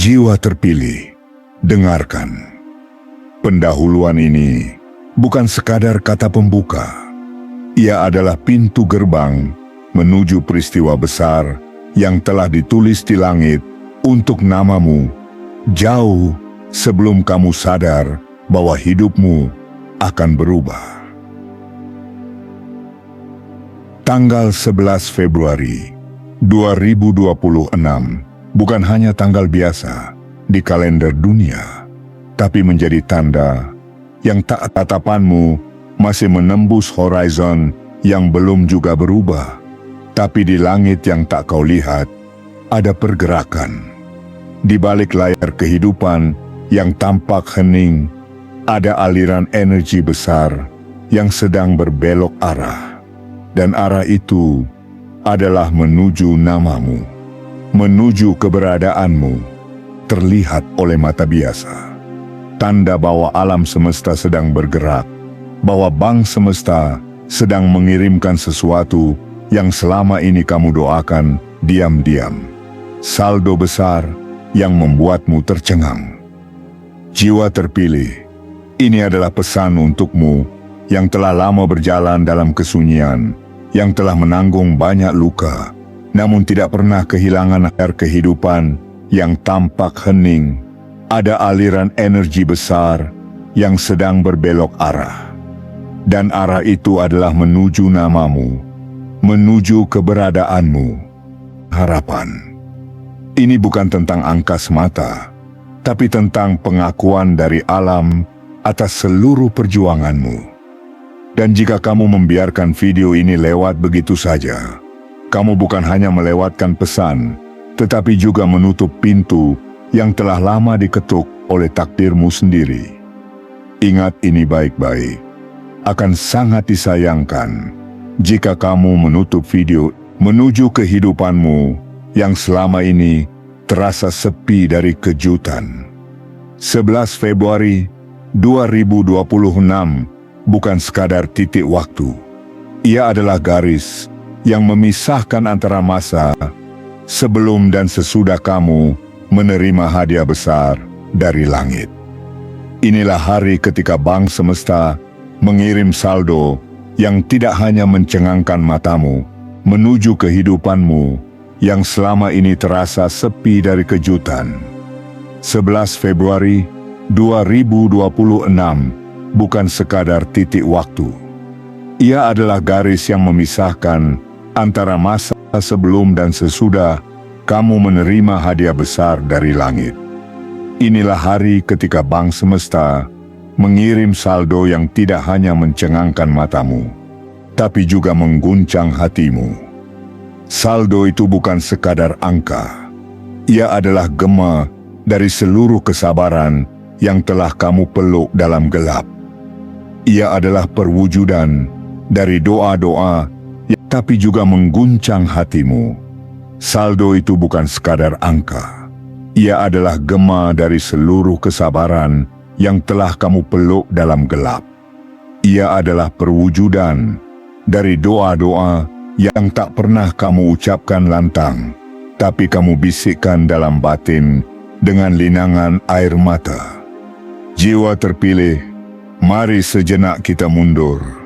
Jiwa terpilih, dengarkan. Pendahuluan ini bukan sekadar kata pembuka. Ia adalah pintu gerbang menuju peristiwa besar yang telah ditulis di langit untuk namamu, jauh sebelum kamu sadar bahwa hidupmu akan berubah. Tanggal 11 Februari 2026 bukan hanya tanggal biasa di kalender dunia, tapi menjadi tanda yang tatapanmu masih menembus horizon yang belum juga berubah. Tapi di langit yang tak kau lihat, ada pergerakan. Di balik layar kehidupan yang tampak hening, ada aliran energi besar yang sedang berbelok arah. Dan arah itu adalah menuju namamu, menuju keberadaanmu, terlihat oleh mata biasa. Tanda bahwa alam semesta sedang bergerak, bahwa bank semesta sedang mengirimkan sesuatu yang selama ini kamu doakan diam-diam. Saldo besar yang membuatmu tercengang. Jiwa terpilih, ini adalah pesan untukmu yang telah lama berjalan dalam kesunyian, yang telah menanggung banyak luka, namun tidak pernah kehilangan air kehidupan yang tampak hening. Ada aliran energi besar yang sedang berbelok arah. Dan arah itu adalah menuju namamu, menuju keberadaanmu. Harapan. Ini bukan tentang angka semata, tapi tentang pengakuan dari alam atas seluruh perjuanganmu. Dan jika kamu membiarkan video ini lewat begitu saja, kamu bukan hanya melewatkan pesan, tetapi juga menutup pintu yang telah lama diketuk oleh takdirmu sendiri. Ingat ini baik-baik. Akan sangat disayangkan jika kamu menutup video menuju kehidupanmu yang selama ini terasa sepi dari kejutan. 11 Februari 2026 bukan sekadar titik waktu. Ia adalah garis yang memisahkan antara masa sebelum dan sesudah kamu menerima hadiah besar dari langit. Inilah hari ketika bank semesta mengirim saldo yang tidak hanya mencengangkan matamu menuju kehidupanmu yang selama ini terasa sepi dari kejutan. 11 Februari 2026 bukan sekadar titik waktu. Ia adalah garis yang memisahkan antara masa sebelum dan sesudah kamu menerima hadiah besar dari langit. Inilah hari ketika bank semesta mengirim saldo yang tidak hanya mencengangkan matamu, tapi juga mengguncang hatimu. Saldo itu bukan sekadar angka. Ia adalah gema dari seluruh kesabaran yang telah kamu peluk dalam gelap. Ia adalah perwujudan dari doa-doa, tapi juga mengguncang hatimu. Saldo itu bukan sekadar angka. Ia adalah gema dari seluruh kesabaran yang telah kamu peluk dalam gelap. Ia adalah perwujudan dari doa-doa yang tak pernah kamu ucapkan lantang, tapi kamu bisikkan dalam batin dengan linangan air mata. Jiwa terpilih, mari sejenak kita mundur.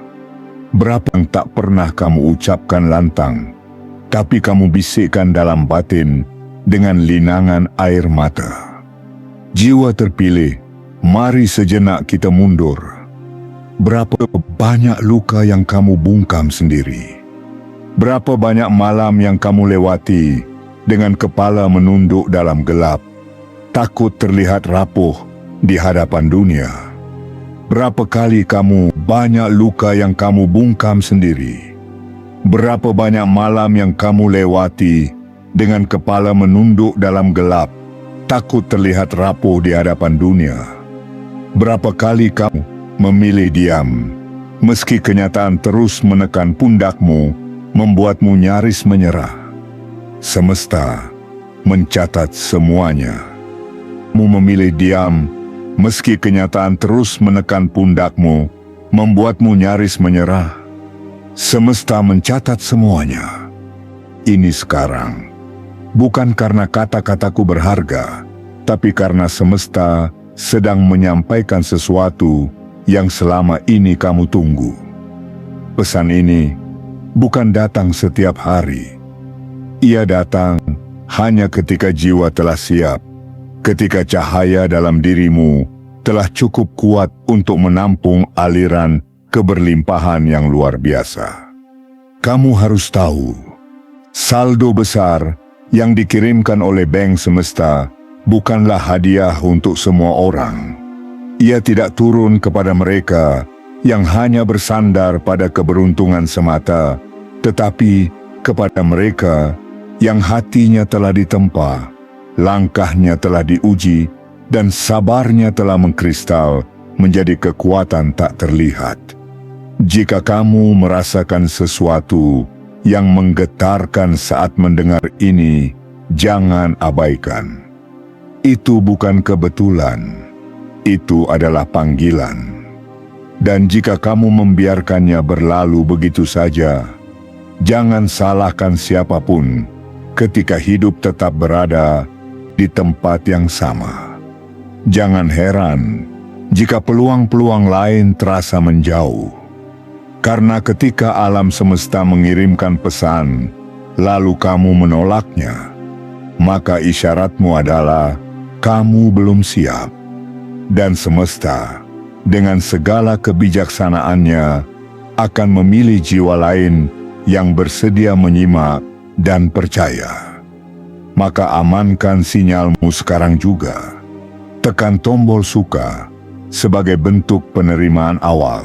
Berapa yang tak pernah kamu ucapkan lantang, tapi kamu bisikkan dalam batin dengan linangan air mata. Jiwa terpilih, mari sejenak kita mundur. Berapa banyak luka yang kamu bungkam sendiri. Berapa banyak malam yang kamu lewati dengan kepala menunduk dalam gelap, takut terlihat rapuh di hadapan dunia. Berapa kali kamu banyak luka yang kamu bungkam sendiri. Berapa banyak malam yang kamu lewati dengan kepala menunduk dalam gelap, takut terlihat rapuh di hadapan dunia. Berapa kali kamu memilih diam, meski kenyataan terus menekan pundakmu, membuatmu nyaris menyerah. Semesta mencatat semuanya. Kamu memilih diam, meski kenyataan terus menekan pundakmu, membuatmu nyaris menyerah. Semesta mencatat semuanya. Ini sekarang. Bukan karena kata-kataku berharga, tapi karena semesta sedang menyampaikan sesuatu yang selama ini kamu tunggu. Pesan ini bukan datang setiap hari. Ia datang hanya ketika jiwa telah siap, ketika cahaya dalam dirimu telah cukup kuat untuk menampung aliran keberlimpahan yang luar biasa. Kamu harus tahu, saldo besar yang dikirimkan oleh Bank Semesta bukanlah hadiah untuk semua orang. Ia tidak turun kepada mereka yang hanya bersandar pada keberuntungan semata, tetapi kepada mereka yang hatinya telah ditempa, langkahnya telah diuji, dan sabarnya telah mengkristal menjadi kekuatan tak terlihat. Jika kamu merasakan sesuatu yang menggetarkan saat mendengar ini, jangan abaikan. Itu bukan kebetulan, itu adalah panggilan. Dan jika kamu membiarkannya berlalu begitu saja, jangan salahkan siapapun ketika hidup tetap berada di tempat yang sama. Jangan heran jika peluang-peluang lain terasa menjauh. Karena ketika alam semesta mengirimkan pesan, lalu kamu menolaknya, maka isyaratmu adalah kamu belum siap. Dan semesta, dengan segala kebijaksanaannya, akan memilih jiwa lain yang bersedia menyimak dan percaya. Maka amankan sinyalmu sekarang juga. Tekan tombol suka sebagai bentuk penerimaan awal.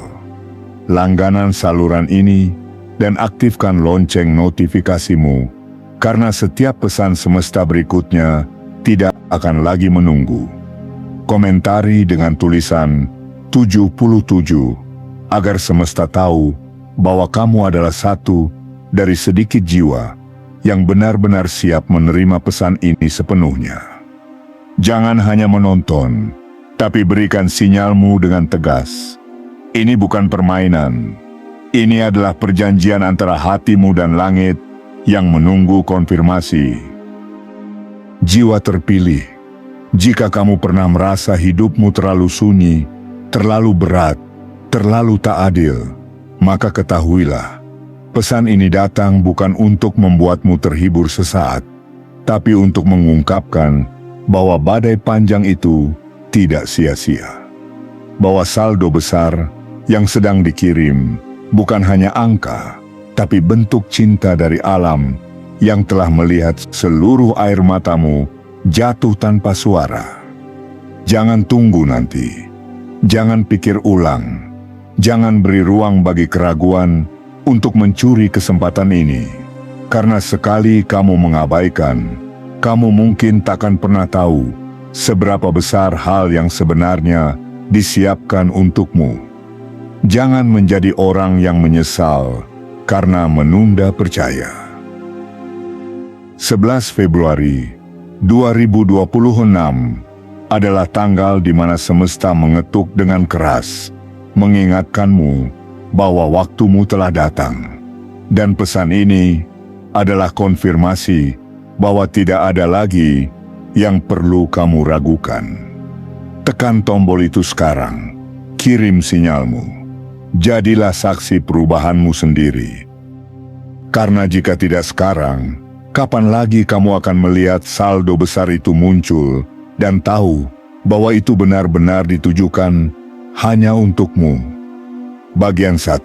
Langganan saluran ini dan aktifkan lonceng notifikasimu, karena setiap pesan semesta berikutnya tidak akan lagi menunggu. Komentari dengan tulisan 77 agar semesta tahu bahwa kamu adalah satu dari sedikit jiwa yang benar-benar siap menerima pesan ini sepenuhnya. Jangan hanya menonton, tapi berikan sinyalmu dengan tegas. Ini bukan permainan. Ini adalah perjanjian antara hatimu dan langit yang menunggu konfirmasi. Jiwa terpilih, jika kamu pernah merasa hidupmu terlalu sunyi, terlalu berat, terlalu tak adil, maka ketahuilah, pesan ini datang bukan untuk membuatmu terhibur sesaat, tapi untuk mengungkapkan bahwa badai panjang itu tidak sia-sia. Bahwa saldo besar yang sedang dikirim bukan hanya angka, tapi bentuk cinta dari alam yang telah melihat seluruh air matamu jatuh tanpa suara. Jangan tunggu nanti. Jangan pikir ulang. Jangan beri ruang bagi keraguan untuk mencuri kesempatan ini. Karena sekali kamu mengabaikan, kamu mungkin takkan pernah tahu seberapa besar hal yang sebenarnya disiapkan untukmu. Jangan menjadi orang yang menyesal karena menunda percaya. 11 Februari 2026 adalah tanggal di mana semesta mengetuk dengan keras, mengingatkanmu bahwa waktumu telah datang. Dan pesan ini adalah konfirmasi bahwa tidak ada lagi yang perlu kamu ragukan. Tekan tombol itu sekarang, kirim sinyalmu. Jadilah saksi perubahanmu sendiri. Karena jika tidak sekarang, kapan lagi kamu akan melihat saldo besar itu muncul dan tahu bahwa itu benar-benar ditujukan hanya untukmu. Bagian 1.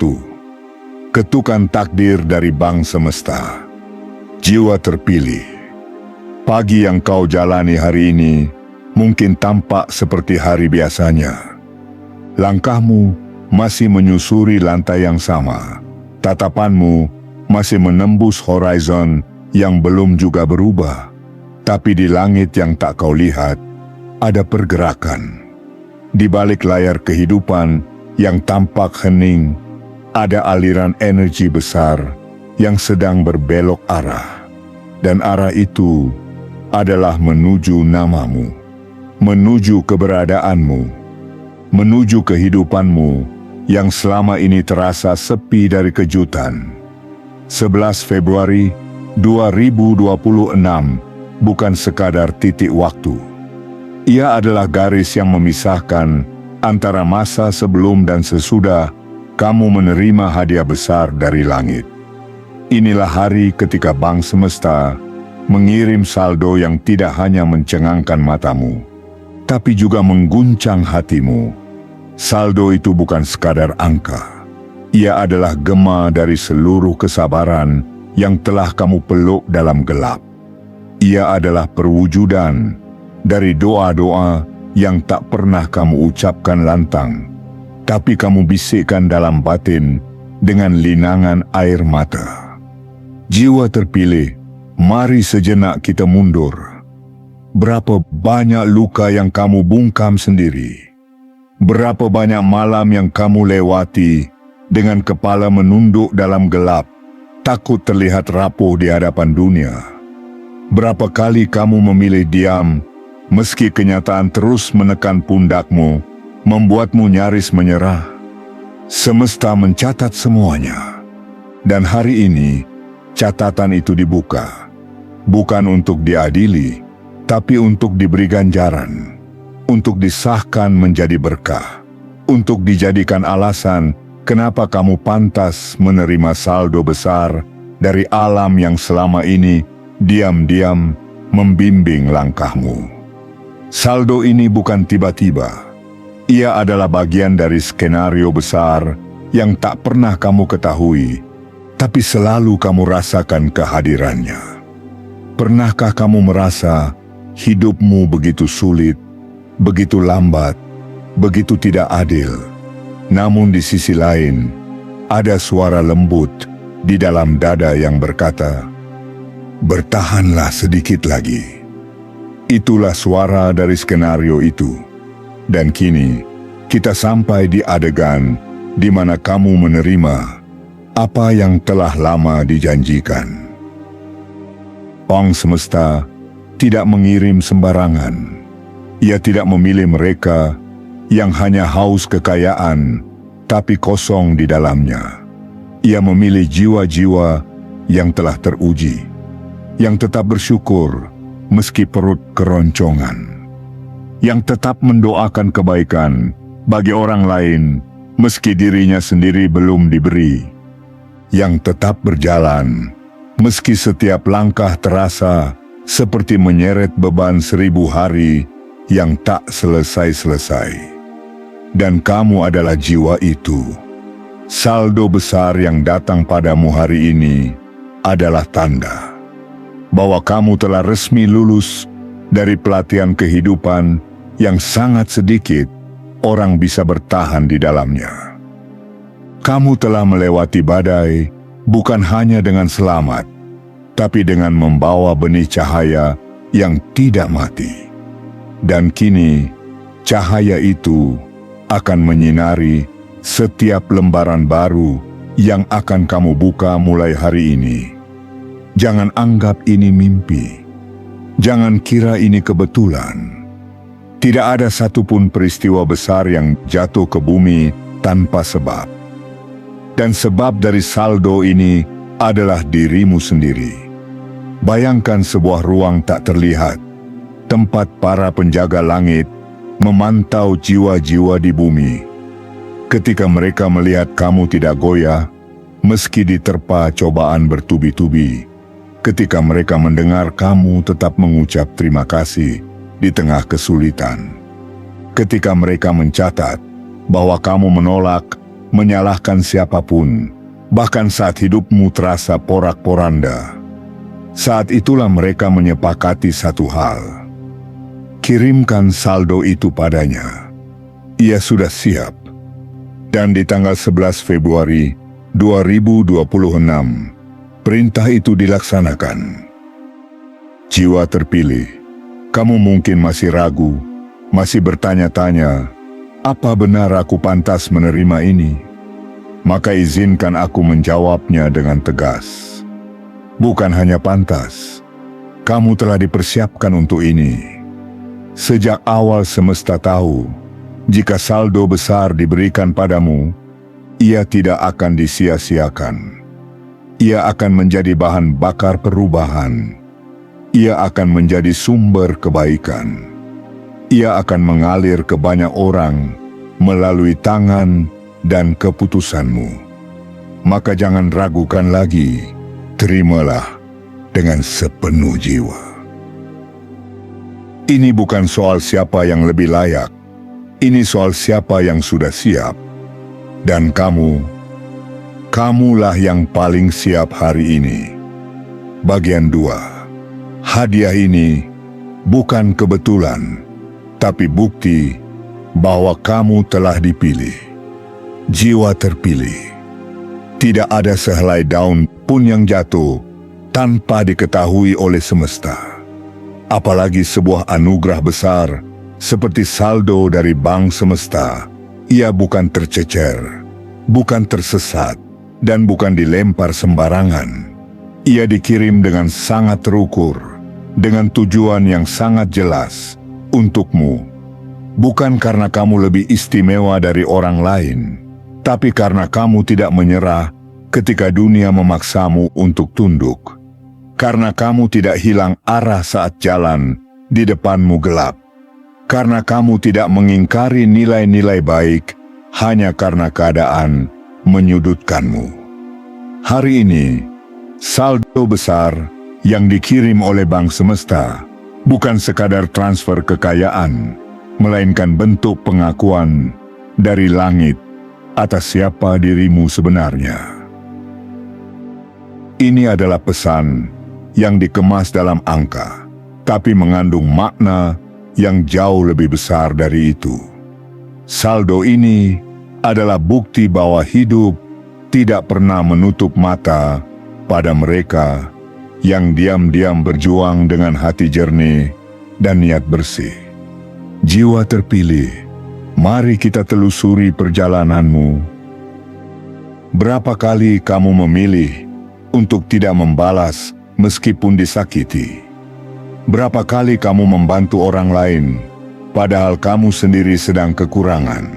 Ketukan takdir dari Bank Semesta. Jiwa terpilih. Pagi yang kau jalani hari ini mungkin tampak seperti hari biasanya. Langkahmu masih menyusuri lantai yang sama. Tatapanmu masih menembus horizon yang belum juga berubah. Tapi di langit yang tak kau lihat, ada pergerakan. Di balik layar kehidupan yang tampak hening, ada aliran energi besar yang sedang berbelok arah. Dan arah itu adalah menuju namamu, menuju keberadaanmu, menuju kehidupanmu yang selama ini terasa sepi dari kejutan. 11 Februari 2026 bukan sekadar titik waktu. Ia adalah garis yang memisahkan antara masa sebelum dan sesudah kamu menerima hadiah besar dari langit. Inilah hari ketika Bank Semesta mengirim saldo yang tidak hanya mencengangkan matamu, tapi juga mengguncang hatimu. Saldo itu bukan sekadar angka. Ia adalah gema dari seluruh kesabaran yang telah kamu peluk dalam gelap. Ia adalah perwujudan dari doa-doa yang tak pernah kamu ucapkan lantang, tapi kamu bisikkan dalam batin dengan linangan air mata. Jiwa terpilih, mari sejenak kita mundur. Berapa banyak luka yang kamu bungkam sendiri? Berapa banyak malam yang kamu lewati dengan kepala menunduk dalam gelap, takut terlihat rapuh di hadapan dunia? Berapa kali kamu memilih diam, meski kenyataan terus menekan pundakmu, membuatmu nyaris menyerah? Semesta mencatat semuanya. Dan hari ini, catatan itu dibuka. Bukan untuk diadili, tapi untuk diberi ganjaran. Untuk disahkan menjadi berkah. Untuk dijadikan alasan kenapa kamu pantas menerima saldo besar dari alam yang selama ini diam-diam membimbing langkahmu. Saldo ini bukan tiba-tiba. Ia adalah bagian dari skenario besar yang tak pernah kamu ketahui, tapi selalu kamu rasakan kehadirannya. Pernahkah kamu merasa hidupmu begitu sulit, begitu lambat, begitu tidak adil? Namun di sisi lain, ada suara lembut di dalam dada yang berkata, "Bertahanlah sedikit lagi." Itulah suara dari skenario itu. Dan kini, kita sampai di adegan di mana kamu menerima apa yang telah lama dijanjikan. Bank Semesta tidak mengirim sembarangan. Ia tidak memilih mereka yang hanya haus kekayaan, tapi kosong di dalamnya. Ia memilih jiwa-jiwa yang telah teruji, yang tetap bersyukur meski perut keroncongan, yang tetap mendoakan kebaikan bagi orang lain meski dirinya sendiri belum diberi, yang tetap berjalan meski setiap langkah terasa seperti menyeret beban 1000 hari yang tak selesai-selesai. Dan kamu adalah jiwa itu. Saldo besar yang datang padamu hari ini adalah tanda bahwa kamu telah resmi lulus dari pelatihan kehidupan yang sangat sedikit orang bisa bertahan di dalamnya. Kamu telah melewati badai bukan hanya dengan selamat, tapi dengan membawa benih cahaya yang tidak mati. Dan kini, cahaya itu akan menyinari setiap lembaran baru yang akan kamu buka mulai hari ini. Jangan anggap ini mimpi. Jangan kira ini kebetulan. Tidak ada satupun peristiwa besar yang jatuh ke bumi tanpa sebab. Dan sebab dari saldo ini adalah dirimu sendiri. Bayangkan sebuah ruang tak terlihat, tempat para penjaga langit memantau jiwa-jiwa di bumi. Ketika mereka melihat kamu tidak goyah, meski diterpa cobaan bertubi-tubi. Ketika mereka mendengar kamu tetap mengucap terima kasih di tengah kesulitan. Ketika mereka mencatat bahwa kamu menolak, menyalahkan siapapun, bahkan saat hidupmu terasa porak-poranda. Saat itulah mereka menyepakati satu hal. Kirimkan saldo itu padanya. Ia sudah siap. Dan di tanggal 11 Februari 2026, perintah itu dilaksanakan. Jiwa terpilih, kamu mungkin masih ragu, masih bertanya-tanya, apa benar aku pantas menerima ini? Maka izinkan aku menjawabnya dengan tegas. Bukan hanya pantas, kamu telah dipersiapkan untuk ini. Sejak awal semesta tahu, jika saldo besar diberikan padamu, ia tidak akan disia-siakan. Ia akan menjadi bahan bakar perubahan. Ia akan menjadi sumber kebaikan. Ia akan mengalir ke banyak orang melalui tangan dan keputusanmu. Maka jangan ragukan lagi, terimalah dengan sepenuh jiwa. Ini bukan soal siapa yang lebih layak, ini soal siapa yang sudah siap. Dan kamulah yang paling siap hari ini. Bagian 2. Hadiah ini bukan kebetulan, tapi bukti bahwa kamu telah dipilih. Jiwa terpilih. Tidak ada sehelai daun pun yang jatuh tanpa diketahui oleh semesta. Apalagi sebuah anugerah besar seperti saldo dari bank semesta. Ia bukan tercecer, bukan tersesat, dan bukan dilempar sembarangan. Ia dikirim dengan sangat terukur, dengan tujuan yang sangat jelas untukmu. Bukan karena kamu lebih istimewa dari orang lain, tapi karena kamu tidak menyerah ketika dunia memaksamu untuk tunduk. Karena kamu tidak hilang arah saat jalan di depanmu gelap. Karena kamu tidak mengingkari nilai-nilai baik hanya karena keadaan menyudutkanmu. Hari ini, saldo besar yang dikirim oleh Bank Semesta bukan sekadar transfer kekayaan, melainkan bentuk pengakuan dari langit atas siapa dirimu sebenarnya. Ini adalah pesan yang dikemas dalam angka, tapi mengandung makna yang jauh lebih besar dari itu. Saldo ini adalah bukti bahwa hidup tidak pernah menutup mata pada mereka yang diam-diam berjuang dengan hati jernih dan niat bersih. Jiwa terpilih, mari kita telusuri perjalananmu. Berapa kali kamu memilih untuk tidak membalas meskipun disakiti? Berapa kali kamu membantu orang lain, padahal kamu sendiri sedang kekurangan?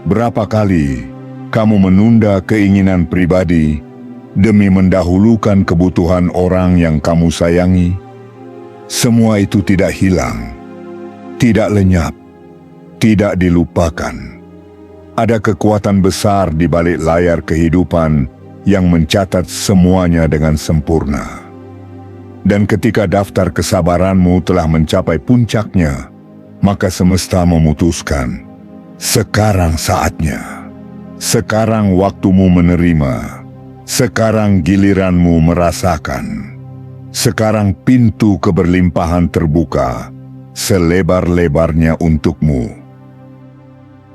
Berapa kali kamu menunda keinginan pribadi demi mendahulukan kebutuhan orang yang kamu sayangi? Semua itu tidak hilang, tidak lenyap, tidak dilupakan. Ada kekuatan besar di balik layar kehidupan yang mencatat semuanya dengan sempurna. Dan ketika daftar kesabaranmu telah mencapai puncaknya, maka semesta memutuskan, sekarang saatnya. Sekarang waktumu menerima. Sekarang giliranmu merasakan. Sekarang pintu keberlimpahan terbuka selebar-lebarnya untukmu.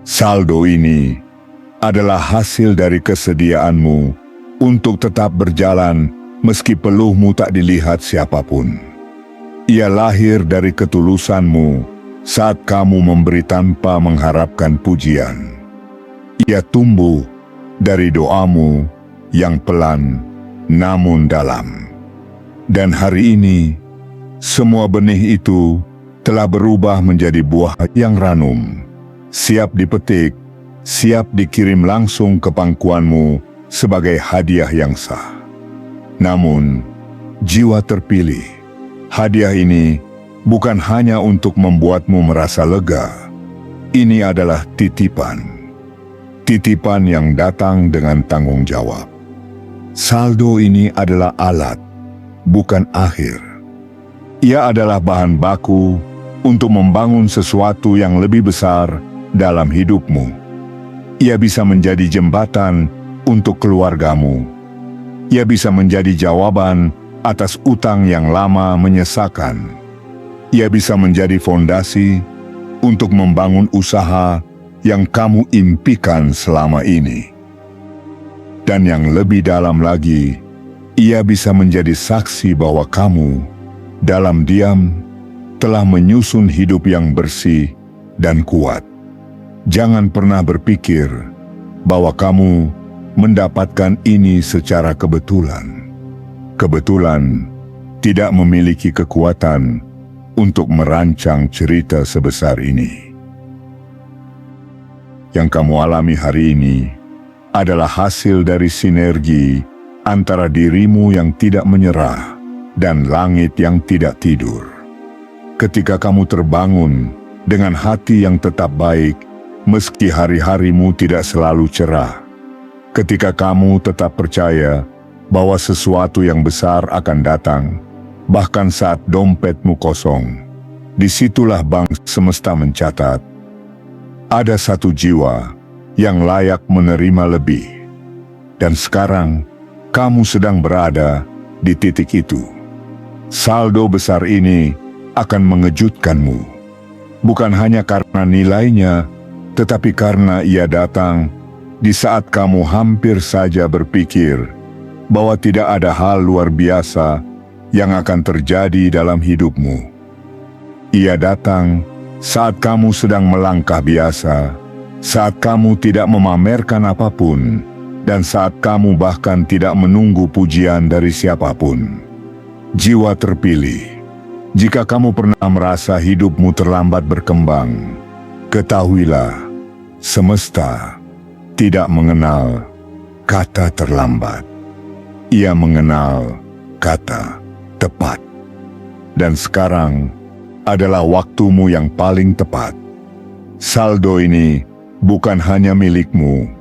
Saldo ini adalah hasil dari kesediaanmu untuk tetap berjalan meski peluhmu tak dilihat siapapun. Ia lahir dari ketulusanmu saat kamu memberi tanpa mengharapkan pujian. Ia tumbuh dari doamu yang pelan namun dalam. Dan hari ini, semua benih itu telah berubah menjadi buah yang ranum, siap dipetik, siap dikirim langsung ke pangkuanmu sebagai hadiah yang sah. Namun, jiwa terpilih, hadiah ini bukan hanya untuk membuatmu merasa lega. Ini adalah titipan. Titipan yang datang dengan tanggung jawab. Saldo ini adalah alat, bukan akhir. Ia adalah bahan baku untuk membangun sesuatu yang lebih besar dalam hidupmu. Ia bisa menjadi jembatan untuk keluargamu. Ia bisa menjadi jawaban atas utang yang lama menyesakan. Ia bisa menjadi fondasi untuk membangun usaha yang kamu impikan selama ini. Dan yang lebih dalam lagi, ia bisa menjadi saksi bahwa kamu, dalam diam, telah menyusun hidup yang bersih dan kuat. Jangan pernah berpikir bahwa kamu mendapatkan ini secara kebetulan. Kebetulan tidak memiliki kekuatan untuk merancang cerita sebesar ini. Yang kamu alami hari ini adalah hasil dari sinergi antara dirimu yang tidak menyerah dan langit yang tidak tidur. Ketika kamu terbangun dengan hati yang tetap baik, meski hari-harimu tidak selalu cerah. Ketika kamu tetap percaya bahwa sesuatu yang besar akan datang, bahkan saat dompetmu kosong, disitulah Bank Semesta mencatat, ada satu jiwa yang layak menerima lebih. Dan sekarang, kamu sedang berada di titik itu. Saldo besar ini akan mengejutkanmu. Bukan hanya karena nilainya, tetapi karena ia datang di saat kamu hampir saja berpikir bahwa tidak ada hal luar biasa yang akan terjadi dalam hidupmu. Ia datang saat kamu sedang melangkah biasa, saat kamu tidak memamerkan apapun, dan saat kamu bahkan tidak menunggu pujian dari siapapun. Jiwa terpilih, jika kamu pernah merasa hidupmu terlambat berkembang, ketahuilah, semesta tidak mengenal kata terlambat. Ia mengenal kata tepat. Dan sekarang adalah waktumu yang paling tepat. Saldo ini bukan hanya milikmu,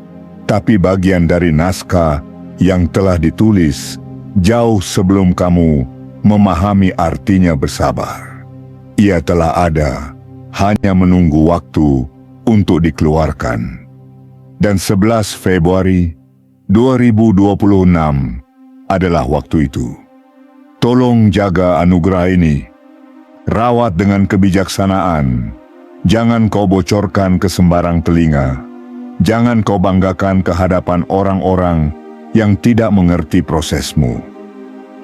tapi bagian dari naskah yang telah ditulis jauh sebelum kamu memahami artinya bersabar. Ia telah ada, hanya menunggu waktu untuk dikeluarkan. Dan 11 Februari 2026 adalah waktu itu. Tolong jaga anugerah ini. Rawat dengan kebijaksanaan. Jangan kau bocorkan ke sembarang telinga. Jangan kau banggakan ke hadapan orang-orang yang tidak mengerti prosesmu.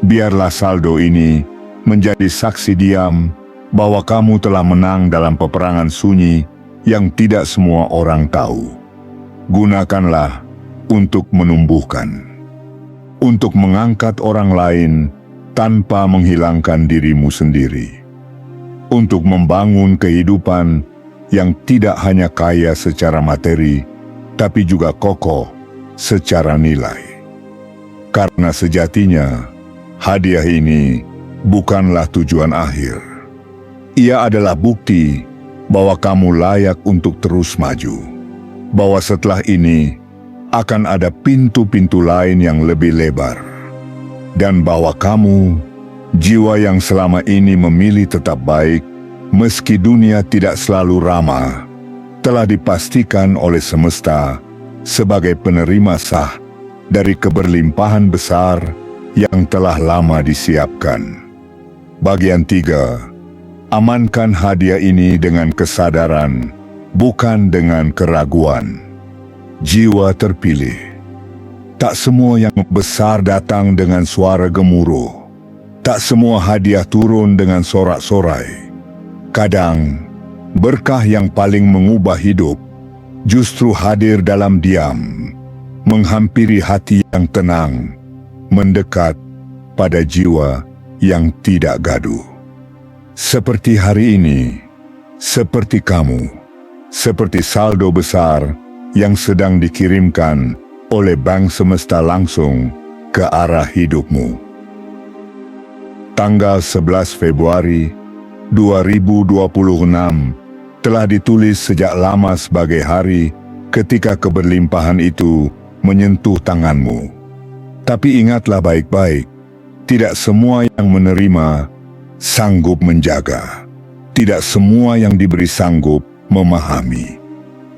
Biarlah saldo ini menjadi saksi diam bahwa kamu telah menang dalam peperangan sunyi yang tidak semua orang tahu. Gunakanlah untuk menumbuhkan, untuk mengangkat orang lain tanpa menghilangkan dirimu sendiri, untuk membangun kehidupan yang tidak hanya kaya secara materi, tapi juga kokoh secara nilai. Karena sejatinya, hadiah ini bukanlah tujuan akhir. Ia adalah bukti bahwa kamu layak untuk terus maju. Bahwa setelah ini akan ada pintu-pintu lain yang lebih lebar. Dan bahwa kamu, jiwa yang selama ini memilih tetap baik, meski dunia tidak selalu ramah, telah dipastikan oleh semesta sebagai penerima sah dari keberlimpahan besar yang telah lama disiapkan. Bagian 3. Amankan hadiah ini dengan kesadaran, bukan dengan keraguan. Jiwa terpilih. Tak semua yang besar datang dengan suara gemuruh. Tak semua hadiah turun dengan sorak-sorai. Kadang, berkah yang paling mengubah hidup justru hadir dalam diam, menghampiri hati yang tenang, mendekat pada jiwa yang tidak gaduh. Seperti hari ini, seperti kamu, seperti saldo besar yang sedang dikirimkan oleh Bank Semesta langsung ke arah hidupmu. Tanggal 11 Februari 2026 telah ditulis sejak lama sebagai hari ketika keberlimpahan itu menyentuh tanganmu. Tapi ingatlah baik-baik, tidak semua yang menerima sanggup menjaga. Tidak semua yang diberi sanggup memahami.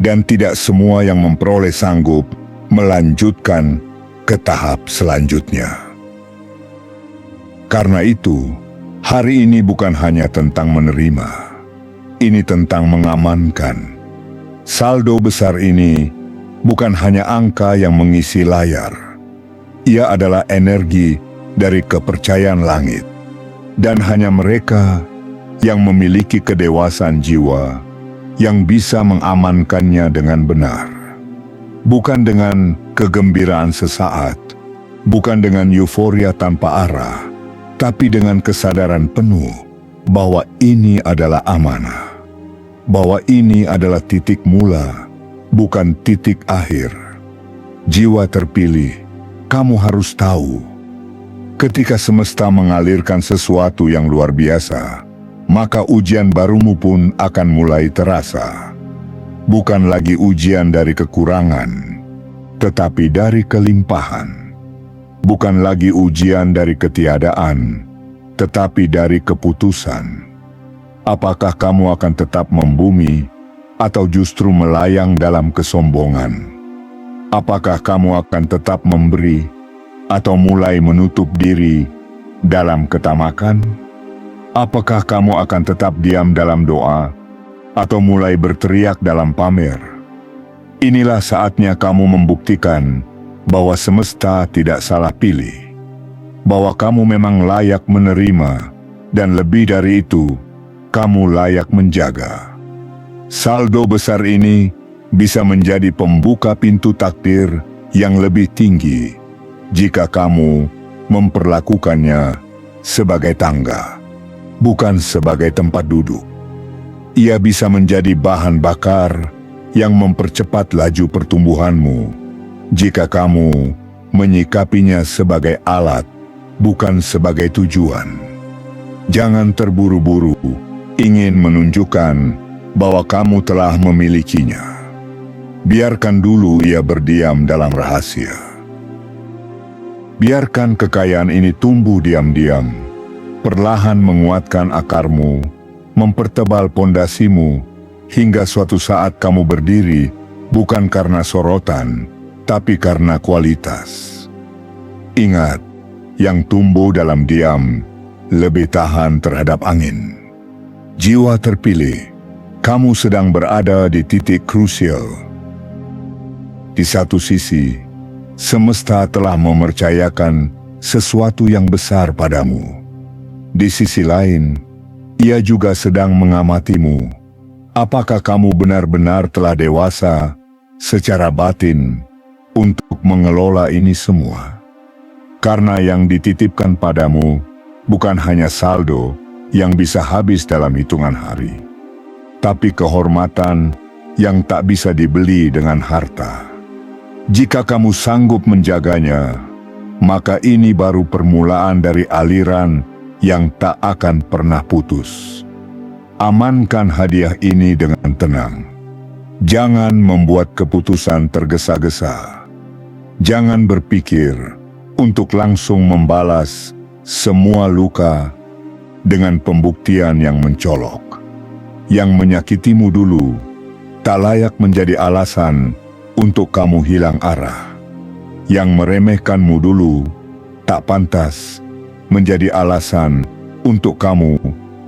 Dan tidak semua yang memperoleh sanggup melanjutkan ke tahap selanjutnya. Karena itu, hari ini bukan hanya tentang menerima, ini tentang mengamankan. Saldo besar ini bukan hanya angka yang mengisi layar. Ia adalah energi dari kepercayaan langit. Dan hanya mereka yang memiliki kedewasaan jiwa yang bisa mengamankannya dengan benar. Bukan dengan kegembiraan sesaat, bukan dengan euforia tanpa arah, tapi dengan kesadaran penuh bahwa ini adalah amanah. Bahwa ini adalah titik mula, bukan titik akhir. Jiwa terpilih, kamu harus tahu, ketika semesta mengalirkan sesuatu yang luar biasa, maka ujian barumu pun akan mulai terasa. Bukan lagi ujian dari kekurangan, tetapi dari kelimpahan. Bukan lagi ujian dari ketiadaan, tetapi dari keputusan. Apakah kamu akan tetap membumi, atau justru melayang dalam kesombongan? Apakah kamu akan tetap memberi, atau mulai menutup diri dalam ketamakan? Apakah kamu akan tetap diam dalam doa, atau mulai berteriak dalam pamer? Inilah saatnya kamu membuktikan bahwa semesta tidak salah pilih, bahwa kamu memang layak menerima, dan lebih dari itu, kamu layak menjaga. Saldo besar ini bisa menjadi pembuka pintu takdir yang lebih tinggi jika kamu memperlakukannya sebagai tangga, bukan sebagai tempat duduk. Ia bisa menjadi bahan bakar yang mempercepat laju pertumbuhanmu jika kamu menyikapinya sebagai alat, bukan sebagai tujuan. Jangan terburu-buru ingin menunjukkan bahwa kamu telah memilikinya. Biarkan dulu ia berdiam dalam rahasia. Biarkan kekayaan ini tumbuh diam-diam, perlahan menguatkan akarmu, mempertebal pondasimu, hingga suatu saat kamu berdiri bukan karena sorotan, tapi karena kualitas. Ingat, yang tumbuh dalam diam lebih tahan terhadap angin. Jiwa terpilih, kamu sedang berada di titik krusial. Di satu sisi, semesta telah mempercayakan sesuatu yang besar padamu. Di sisi lain, ia juga sedang mengamatimu. Apakah kamu benar-benar telah dewasa secara batin untuk mengelola ini semua? Karena yang dititipkan padamu bukan hanya saldo yang bisa habis dalam hitungan hari, tapi kehormatan yang tak bisa dibeli dengan harta. Jika kamu sanggup menjaganya, maka ini baru permulaan dari aliran yang tak akan pernah putus. Amankan hadiah ini dengan tenang. Jangan membuat keputusan tergesa-gesa. Jangan berpikir untuk langsung membalas semua luka dengan pembuktian yang mencolok. Yang menyakitimu dulu tak layak menjadi alasan untuk kamu hilang arah. Yang meremehkanmu dulu tak pantas menjadi alasan untuk kamu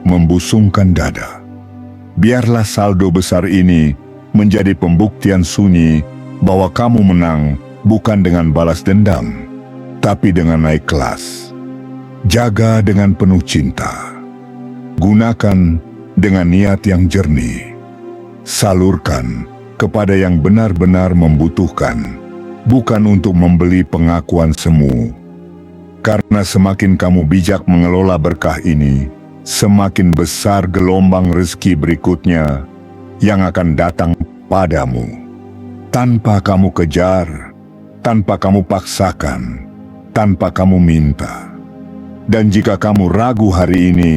membusungkan dada. Biarlah saldo besar ini menjadi pembuktian sunyi bahwa kamu menang bukan dengan balas dendam, tapi dengan naik kelas. Jaga dengan penuh cinta. Gunakan dengan niat yang jernih. Salurkan kepada yang benar-benar membutuhkan, bukan untuk membeli pengakuan semu. Karena semakin kamu bijak mengelola berkah ini, semakin besar gelombang rezeki berikutnya yang akan datang padamu. Tanpa kamu kejar, tanpa kamu paksakan, tanpa kamu minta. Dan jika kamu ragu hari ini,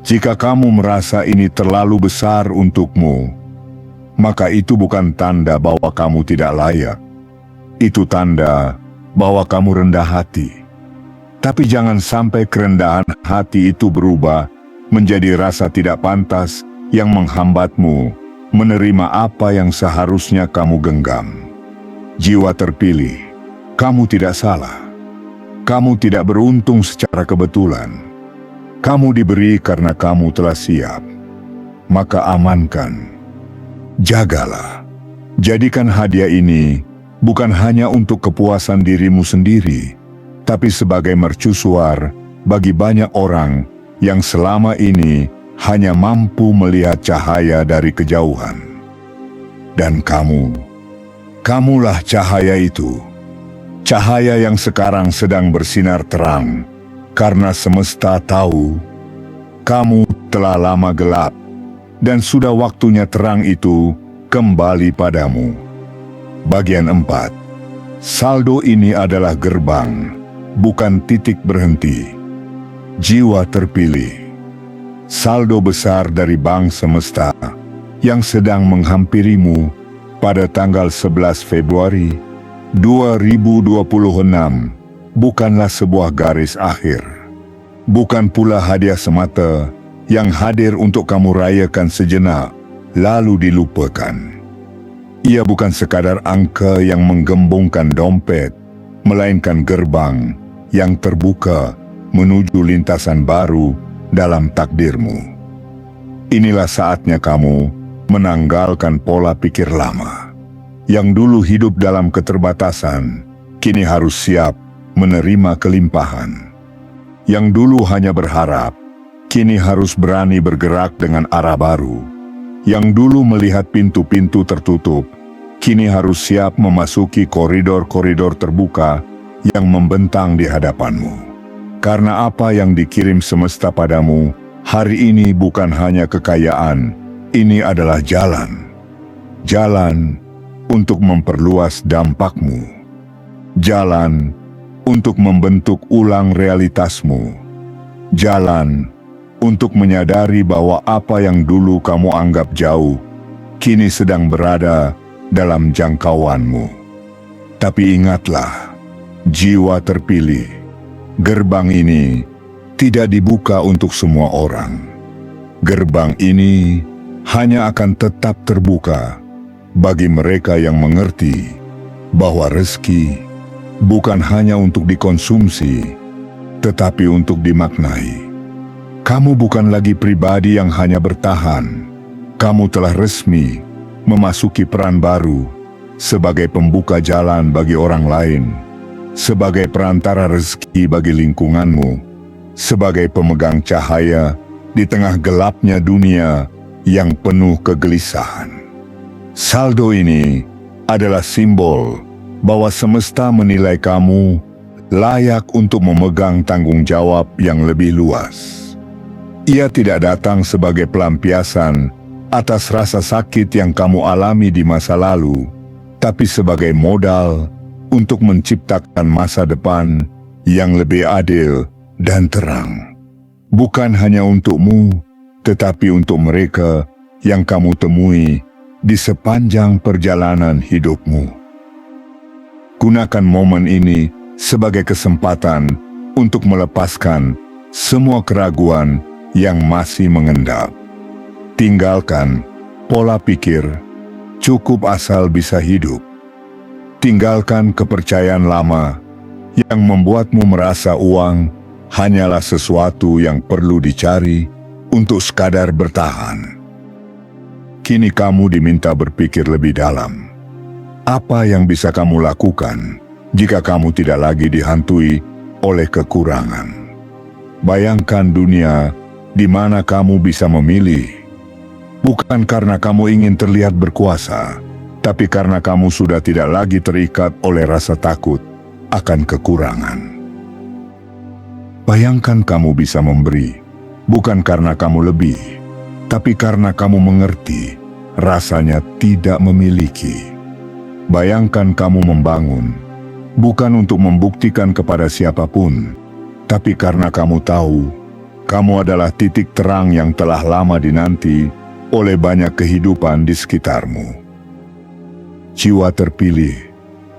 jika kamu merasa ini terlalu besar untukmu, maka itu bukan tanda bahwa kamu tidak layak. Itu tanda bahwa kamu rendah hati. Tapi jangan sampai kerendahan hati itu berubah menjadi rasa tidak pantas yang menghambatmu menerima apa yang seharusnya kamu genggam. Jiwa terpilih, kamu tidak salah. Kamu tidak beruntung secara kebetulan. Kamu diberi karena kamu telah siap. Maka amankan. Jagalah. Jadikan hadiah ini bukan hanya untuk kepuasan dirimu sendiri, tapi sebagai mercusuar bagi banyak orang yang selama ini hanya mampu melihat cahaya dari kejauhan. Dan kamulah cahaya itu. Cahaya yang sekarang sedang bersinar terang, karena semesta tahu kamu telah lama gelap, dan sudah waktunya terang itu kembali padamu. Bagian 4. Saldo ini adalah gerbang, bukan titik berhenti. Jiwa terpilih. saldo besar dari bank semesta yang sedang menghampirimu pada tanggal 11 Februari 2026 bukanlah sebuah garis akhir. Bukan pula hadiah semata yang hadir untuk kamu rayakan sejenak lalu dilupakan. Ia bukan sekadar angka yang menggembungkan dompet, melainkan gerbang yang terbuka menuju lintasan baru dalam takdirmu. Inilah saatnya kamu menanggalkan pola pikir lama. Yang dulu hidup dalam keterbatasan, kini harus siap menerima kelimpahan. Yang dulu hanya berharap, kini harus berani bergerak dengan arah baru. Yang dulu melihat pintu-pintu tertutup, kini harus siap memasuki koridor-koridor terbuka yang membentang di hadapanmu. Karena apa yang dikirim semesta padamu hari ini bukan hanya kekayaan, ini adalah jalan. Jalan untuk memperluas dampakmu. Jalan untuk membentuk ulang realitasmu. Jalan untuk menyadari bahwa apa yang dulu kamu anggap jauh, kini sedang berada dalam jangkauanmu. Tapi ingatlah, jiwa terpilih, gerbang ini tidak dibuka untuk semua orang. Gerbang ini hanya akan tetap terbuka bagi mereka yang mengerti bahwa rezeki bukan hanya untuk dikonsumsi, tetapi untuk dimaknai. Kamu bukan lagi pribadi yang hanya bertahan. Kamu telah resmi memasuki peran baru sebagai pembuka jalan bagi orang lain, sebagai perantara rezeki bagi lingkunganmu, sebagai pemegang cahaya di tengah gelapnya dunia yang penuh kegelisahan. Saldo ini adalah simbol bahwa semesta menilai kamu layak untuk memegang tanggung jawab yang lebih luas. Ia tidak datang sebagai pelampiasan atas rasa sakit yang kamu alami di masa lalu, tapi sebagai modal untuk menciptakan masa depan yang lebih adil dan terang. Bukan hanya untukmu, tetapi untuk mereka yang kamu temui di sepanjang perjalanan hidupmu. Gunakan momen ini sebagai kesempatan untuk melepaskan semua keraguan yang masih mengendap. Tinggalkan pola pikir, cukup asal bisa hidup. Tinggalkan kepercayaan lama yang membuatmu merasa uang hanyalah sesuatu yang perlu dicari untuk sekadar bertahan. Kini kamu diminta berpikir lebih dalam. Apa yang bisa kamu lakukan jika kamu tidak lagi dihantui oleh kekurangan? Bayangkan dunia di mana kamu bisa memilih. Bukan karena kamu ingin terlihat berkuasa, tapi karena kamu sudah tidak lagi terikat oleh rasa takut akan kekurangan. Bayangkan kamu bisa memberi, bukan karena kamu lebih, tapi karena kamu mengerti rasanya tidak memiliki. Bayangkan kamu membangun, bukan untuk membuktikan kepada siapapun, tapi karena kamu tahu, kamu adalah titik terang yang telah lama dinanti oleh banyak kehidupan di sekitarmu. Jiwa terpilih,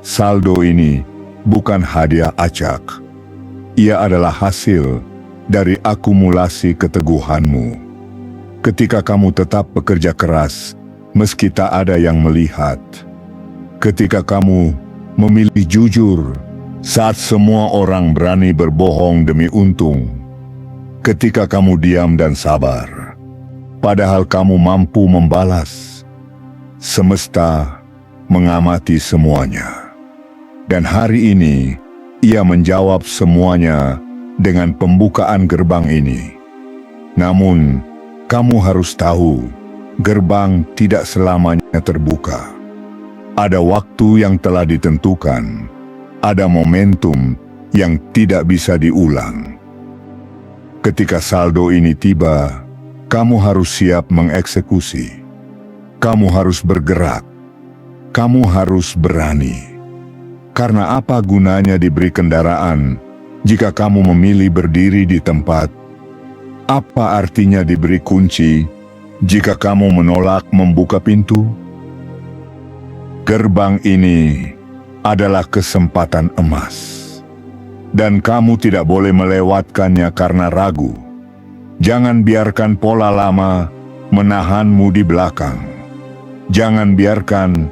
saldo ini bukan hadiah acak. Ia adalah hasil dari akumulasi keteguhanmu. Ketika kamu tetap bekerja keras, meski tak ada yang melihat. Ketika kamu memilih jujur saat semua orang berani berbohong demi untung. Ketika kamu diam dan sabar, padahal kamu mampu membalas. Semesta mengamati semuanya. Dan hari ini, ia menjawab semuanya dengan pembukaan gerbang ini. Namun, kamu harus tahu, gerbang tidak selamanya terbuka. Ada waktu yang telah ditentukan, ada momentum yang tidak bisa diulang. Ketika saldo ini tiba, kamu harus siap mengeksekusi. Kamu harus bergerak. Kamu harus berani. Karena apa gunanya diberi kendaraan jika kamu memilih berdiri di tempat Apa artinya diberi kunci jika kamu menolak membuka pintu? Gerbang ini adalah kesempatan emas, dan kamu tidak boleh melewatkannya karena ragu. Jangan biarkan pola lama menahanmu di belakang. Jangan biarkan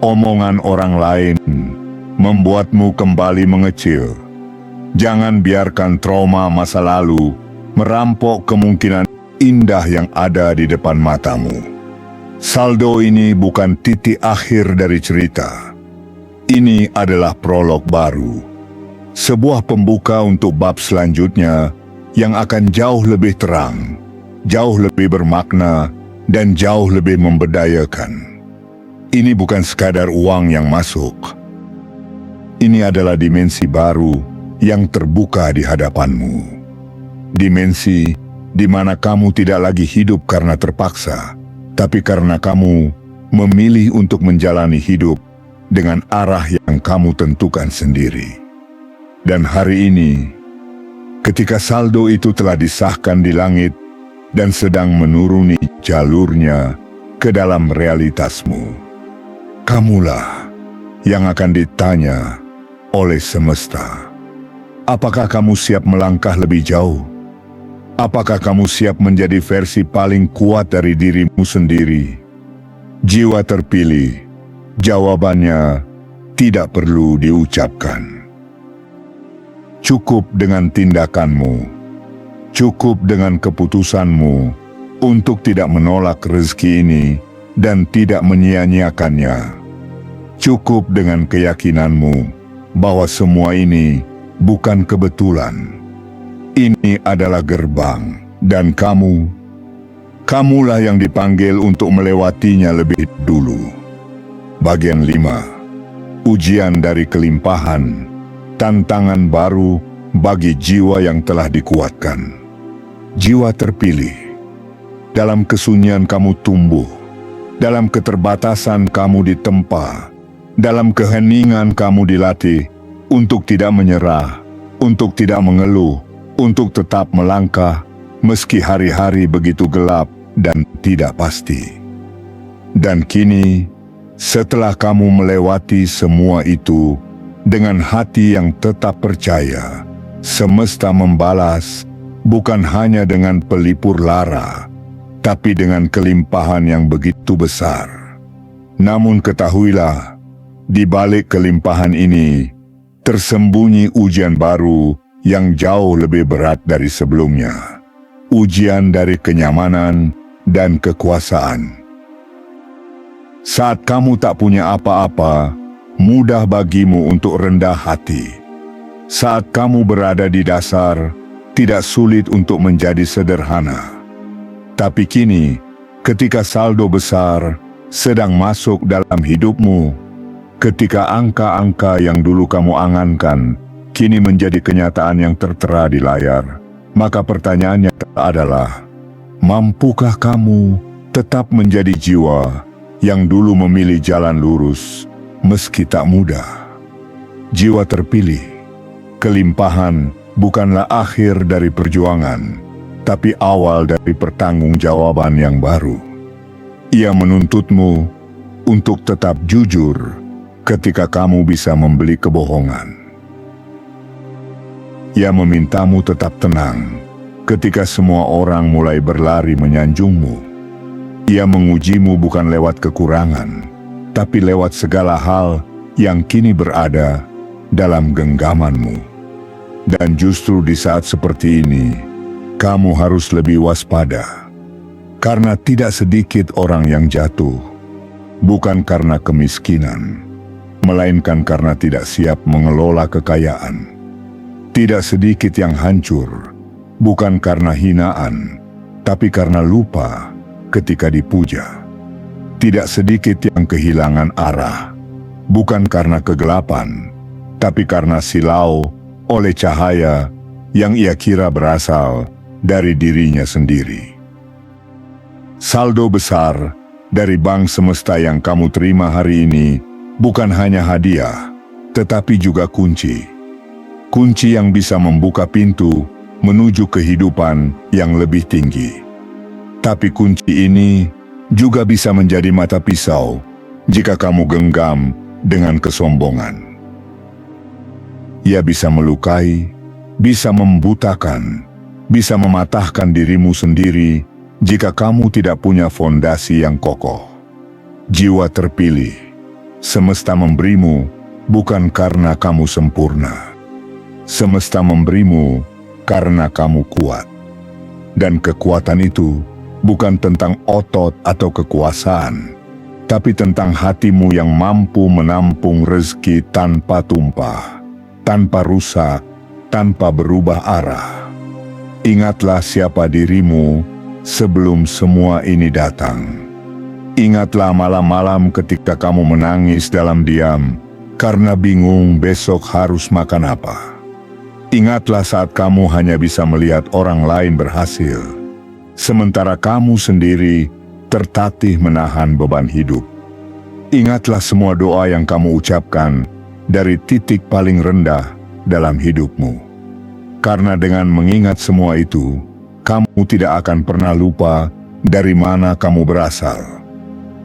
omongan orang lain membuatmu kembali mengecil. Jangan biarkan trauma masa lalu merampok kemungkinan indah yang ada di depan matamu. Saldo ini bukan titik akhir dari cerita. Ini adalah prolog baru. Sebuah pembuka untuk bab selanjutnya yang akan jauh lebih terang, jauh lebih bermakna, dan jauh lebih memberdayakan. Ini bukan sekadar uang yang masuk. Ini adalah dimensi baru yang terbuka di hadapanmu. Dimensi di mana kamu tidak lagi hidup karena terpaksa, tapi karena kamu memilih untuk menjalani hidup dengan arah yang kamu tentukan sendiri. Dan hari ini, ketika saldo itu telah disahkan di langit dan sedang menuruni jalurnya ke dalam realitasmu, kamulah yang akan ditanya oleh semesta. Apakah kamu siap melangkah lebih jauh? Apakah kamu siap menjadi versi paling kuat dari dirimu sendiri? Jiwa terpilih, jawabannya tidak perlu diucapkan. Cukup dengan tindakanmu, cukup dengan keputusanmu untuk tidak menolak rezeki ini dan tidak menyia-nyiakannya. Cukup dengan keyakinanmu bahwa semua ini bukan kebetulan. Ini adalah gerbang, dan kamulah yang dipanggil untuk melewatinya lebih dulu. Bagian 5. Ujian dari kelimpahan, tantangan baru bagi jiwa yang telah dikuatkan. Jiwa terpilih. Dalam kesunyian kamu tumbuh, dalam keterbatasan kamu ditempa, dalam keheningan kamu dilatih untuk tidak menyerah, untuk tidak mengeluh, untuk tetap melangkah meski hari-hari begitu gelap dan tidak pasti. Dan kini, setelah kamu melewati semua itu dengan hati yang tetap percaya, semesta membalas bukan hanya dengan pelipur lara, tapi dengan kelimpahan yang begitu besar. Namun ketahuilah, di balik kelimpahan ini tersembunyi ujian baru yang jauh lebih berat dari sebelumnya. Ujian dari kenyamanan dan kekuasaan. Saat kamu tak punya apa-apa, mudah bagimu untuk rendah hati. Saat kamu berada di dasar, tidak sulit untuk menjadi sederhana. Tapi kini, ketika saldo besar sedang masuk dalam hidupmu, ketika angka-angka yang dulu kamu angankan kini menjadi kenyataan yang tertera di layar, maka pertanyaannya adalah, mampukah kamu tetap menjadi jiwa yang dulu memilih jalan lurus meski tak mudah? Jiwa terpilih, kelimpahan bukanlah akhir dari perjuangan, tapi awal dari pertanggungjawaban yang baru. Ia menuntutmu untuk tetap jujur ketika kamu bisa membeli kebohongan. Ia memintamu tetap tenang ketika semua orang mulai berlari menyanjungmu. Ia mengujimu bukan lewat kekurangan, tapi lewat segala hal yang kini berada dalam genggamanmu. Dan justru di saat seperti ini, kamu harus lebih waspada. Karena tidak sedikit orang yang jatuh, bukan karena kemiskinan, melainkan karena tidak siap mengelola kekayaan. Tidak sedikit yang hancur, bukan karena hinaan, tapi karena lupa ketika dipuja. Tidak sedikit yang kehilangan arah, bukan karena kegelapan, tapi karena silau oleh cahaya yang ia kira berasal dari dirinya sendiri. Saldo besar dari bank semesta yang kamu terima hari ini bukan hanya hadiah, tetapi juga kunci. Kunci yang bisa membuka pintu menuju kehidupan yang lebih tinggi. Tapi kunci ini juga bisa menjadi mata pisau jika kamu genggam dengan kesombongan. Ia bisa melukai, bisa membutakan, bisa mematahkan dirimu sendiri jika kamu tidak punya fondasi yang kokoh. Jiwa terpilih, semesta memberimu bukan karena kamu sempurna. Semesta memberimu karena kamu kuat. Dan kekuatan itu bukan tentang otot atau kekuasaan, tapi tentang hatimu yang mampu menampung rezeki tanpa tumpah, tanpa rusak, tanpa berubah arah. Ingatlah siapa dirimu sebelum semua ini datang. Ingatlah malam-malam ketika kamu menangis dalam diam karena bingung besok harus makan apa. Ingatlah saat kamu hanya bisa melihat orang lain berhasil, sementara kamu sendiri tertatih menahan beban hidup. Ingatlah semua doa yang kamu ucapkan dari titik paling rendah dalam hidupmu. Karena dengan mengingat semua itu, kamu tidak akan pernah lupa dari mana kamu berasal.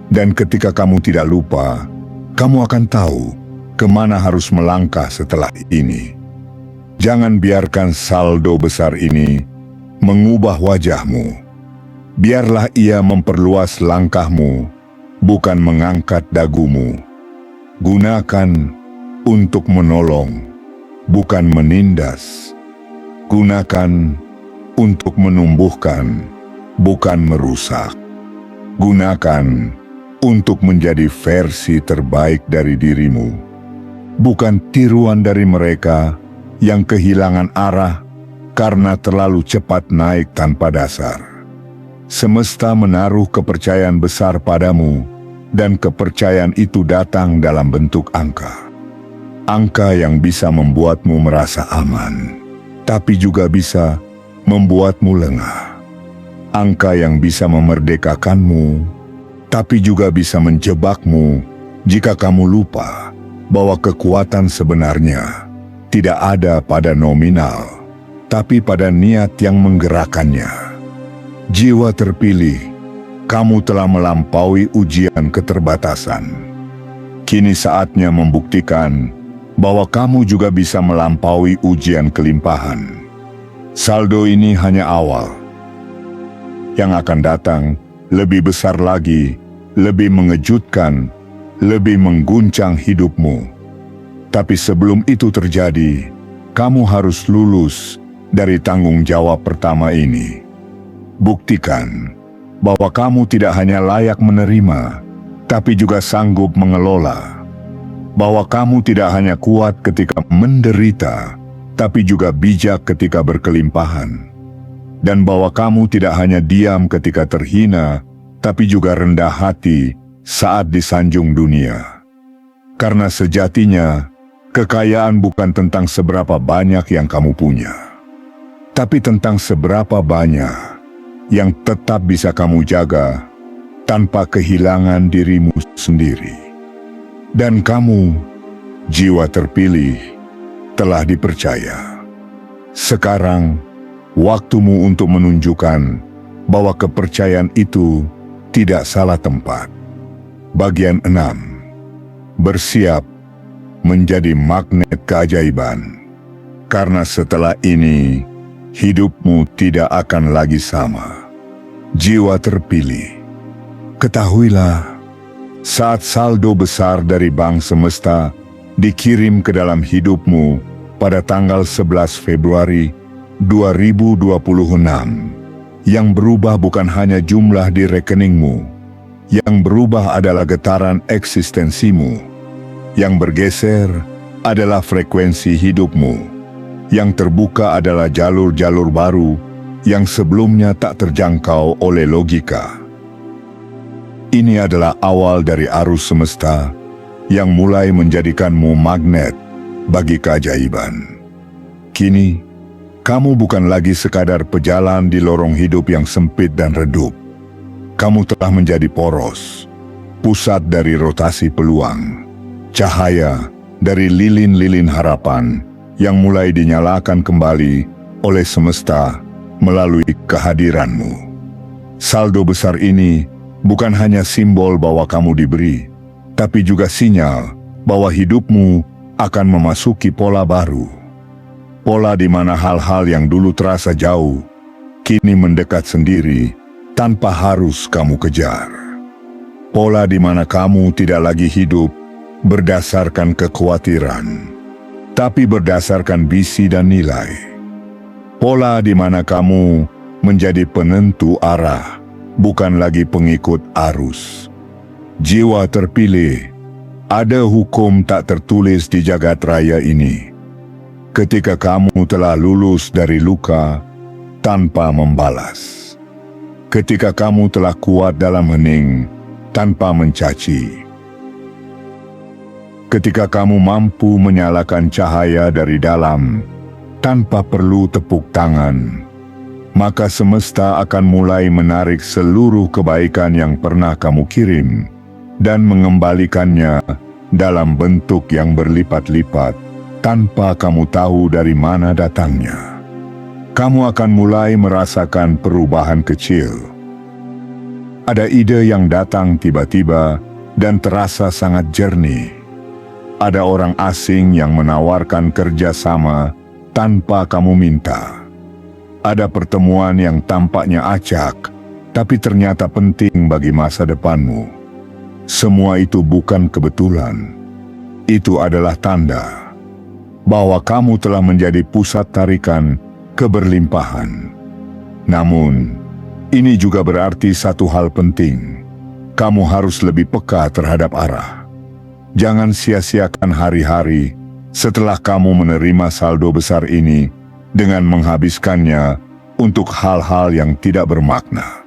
Dan ketika kamu tidak lupa, kamu akan tahu kemana harus melangkah setelah ini. Jangan biarkan saldo besar ini mengubah wajahmu. Biarlah ia memperluas langkahmu, bukan mengangkat dagumu. Gunakan untuk menolong, bukan menindas. Gunakan untuk menumbuhkan, bukan merusak. Gunakan untuk menjadi versi terbaik dari dirimu, bukan tiruan dari mereka yang kehilangan arah karena terlalu cepat naik tanpa dasar. Semesta menaruh kepercayaan besar padamu, dan kepercayaan itu datang dalam bentuk angka. Angka yang bisa membuatmu merasa aman, tapi juga bisa membuatmu lengah. Angka yang bisa memerdekakanmu, tapi juga bisa menjebakmu jika kamu lupa bahwa kekuatan sebenarnya tidak ada pada nominal, tapi pada niat yang menggerakkannya. Jiwa terpilih, kamu telah melampaui ujian keterbatasan. Kini saatnya membuktikan bahwa kamu juga bisa melampaui ujian kelimpahan. Saldo ini hanya awal. Yang akan datang lebih besar lagi, lebih mengejutkan, lebih mengguncang hidupmu. Tapi sebelum itu terjadi, kamu harus lulus dari tanggung jawab pertama ini. Buktikan bahwa kamu tidak hanya layak menerima, tapi juga sanggup mengelola. Bahwa kamu tidak hanya kuat ketika menderita, tapi juga bijak ketika berkelimpahan. Dan bahwa kamu tidak hanya diam ketika terhina, tapi juga rendah hati saat disanjung dunia. Karena sejatinya, kekayaan bukan tentang seberapa banyak yang kamu punya, tapi tentang seberapa banyak yang tetap bisa kamu jaga tanpa kehilangan dirimu sendiri. Dan kamu, jiwa terpilih, telah dipercaya. Sekarang, waktumu untuk menunjukkan bahwa kepercayaan itu tidak salah tempat. Bagian 6. Bersiap menjadi magnet keajaiban. Karena setelah ini, hidupmu tidak akan lagi sama. Jiwa terpilih, ketahuilah, saat saldo besar dari Bank Semesta dikirim ke dalam hidupmu pada tanggal 11 Februari 2026, yang berubah bukan hanya jumlah di rekeningmu, yang berubah adalah getaran eksistensimu, yang bergeser adalah frekuensi hidupmu, yang terbuka adalah jalur-jalur baru yang sebelumnya tak terjangkau oleh logika. Ini adalah awal dari arus semesta yang mulai menjadikanmu magnet bagi keajaiban. Kini, kamu bukan lagi sekadar pejalan di lorong hidup yang sempit dan redup. Kamu telah menjadi poros, pusat dari rotasi peluang, cahaya dari lilin-lilin harapan yang mulai dinyalakan kembali oleh semesta melalui kehadiranmu. Saldo besar ini bukan hanya simbol bahwa kamu diberi, tapi juga sinyal bahwa hidupmu akan memasuki pola baru. Pola di mana hal-hal yang dulu terasa jauh, kini mendekat sendiri tanpa harus kamu kejar. Pola di mana kamu tidak lagi hidup berdasarkan kekhawatiran, tapi berdasarkan visi dan nilai. Pola di mana kamu menjadi penentu arah, bukan lagi pengikut arus. Jiwa terpilih, ada hukum tak tertulis di jagat raya ini. Ketika kamu telah lulus dari luka tanpa membalas. Ketika kamu telah kuat dalam hening tanpa mencaci. Ketika kamu mampu menyalakan cahaya dari dalam tanpa perlu tepuk tangan, maka semesta akan mulai menarik seluruh kebaikan yang pernah kamu kirim dan mengembalikannya dalam bentuk yang berlipat-lipat tanpa kamu tahu dari mana datangnya. Kamu akan mulai merasakan perubahan kecil. Ada ide yang datang tiba-tiba dan terasa sangat jernih. Ada orang asing yang menawarkan kerjasama tanpa kamu minta. Ada pertemuan yang tampaknya acak, tapi ternyata penting bagi masa depanmu. Semua itu bukan kebetulan. Itu adalah tanda bahwa kamu telah menjadi pusat tarikan keberlimpahan. Namun, ini juga berarti satu hal penting. Kamu harus lebih peka terhadap arah. Jangan sia-siakan hari-hari setelah kamu menerima saldo besar ini dengan menghabiskannya untuk hal-hal yang tidak bermakna.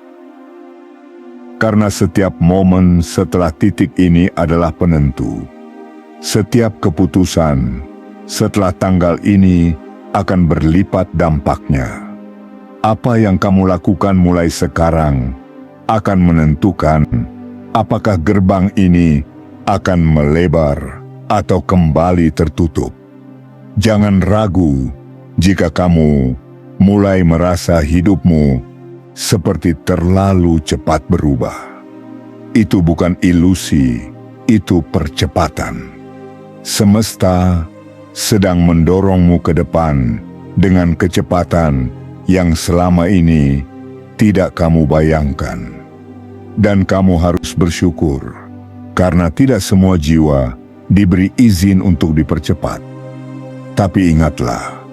Karena setiap momen setelah titik ini adalah penentu. Setiap keputusan setelah tanggal ini akan berlipat dampaknya. Apa yang kamu lakukan mulai sekarang akan menentukan apakah gerbang ini akan melebar atau kembali tertutup. Jangan ragu jika kamu mulai merasa hidupmu seperti terlalu cepat berubah. Itu bukan ilusi, itu percepatan. Semesta sedang mendorongmu ke depan dengan kecepatan yang selama ini tidak kamu bayangkan. Dan kamu harus bersyukur, karena tidak semua jiwa diberi izin untuk dipercepat. Tapi ingatlah,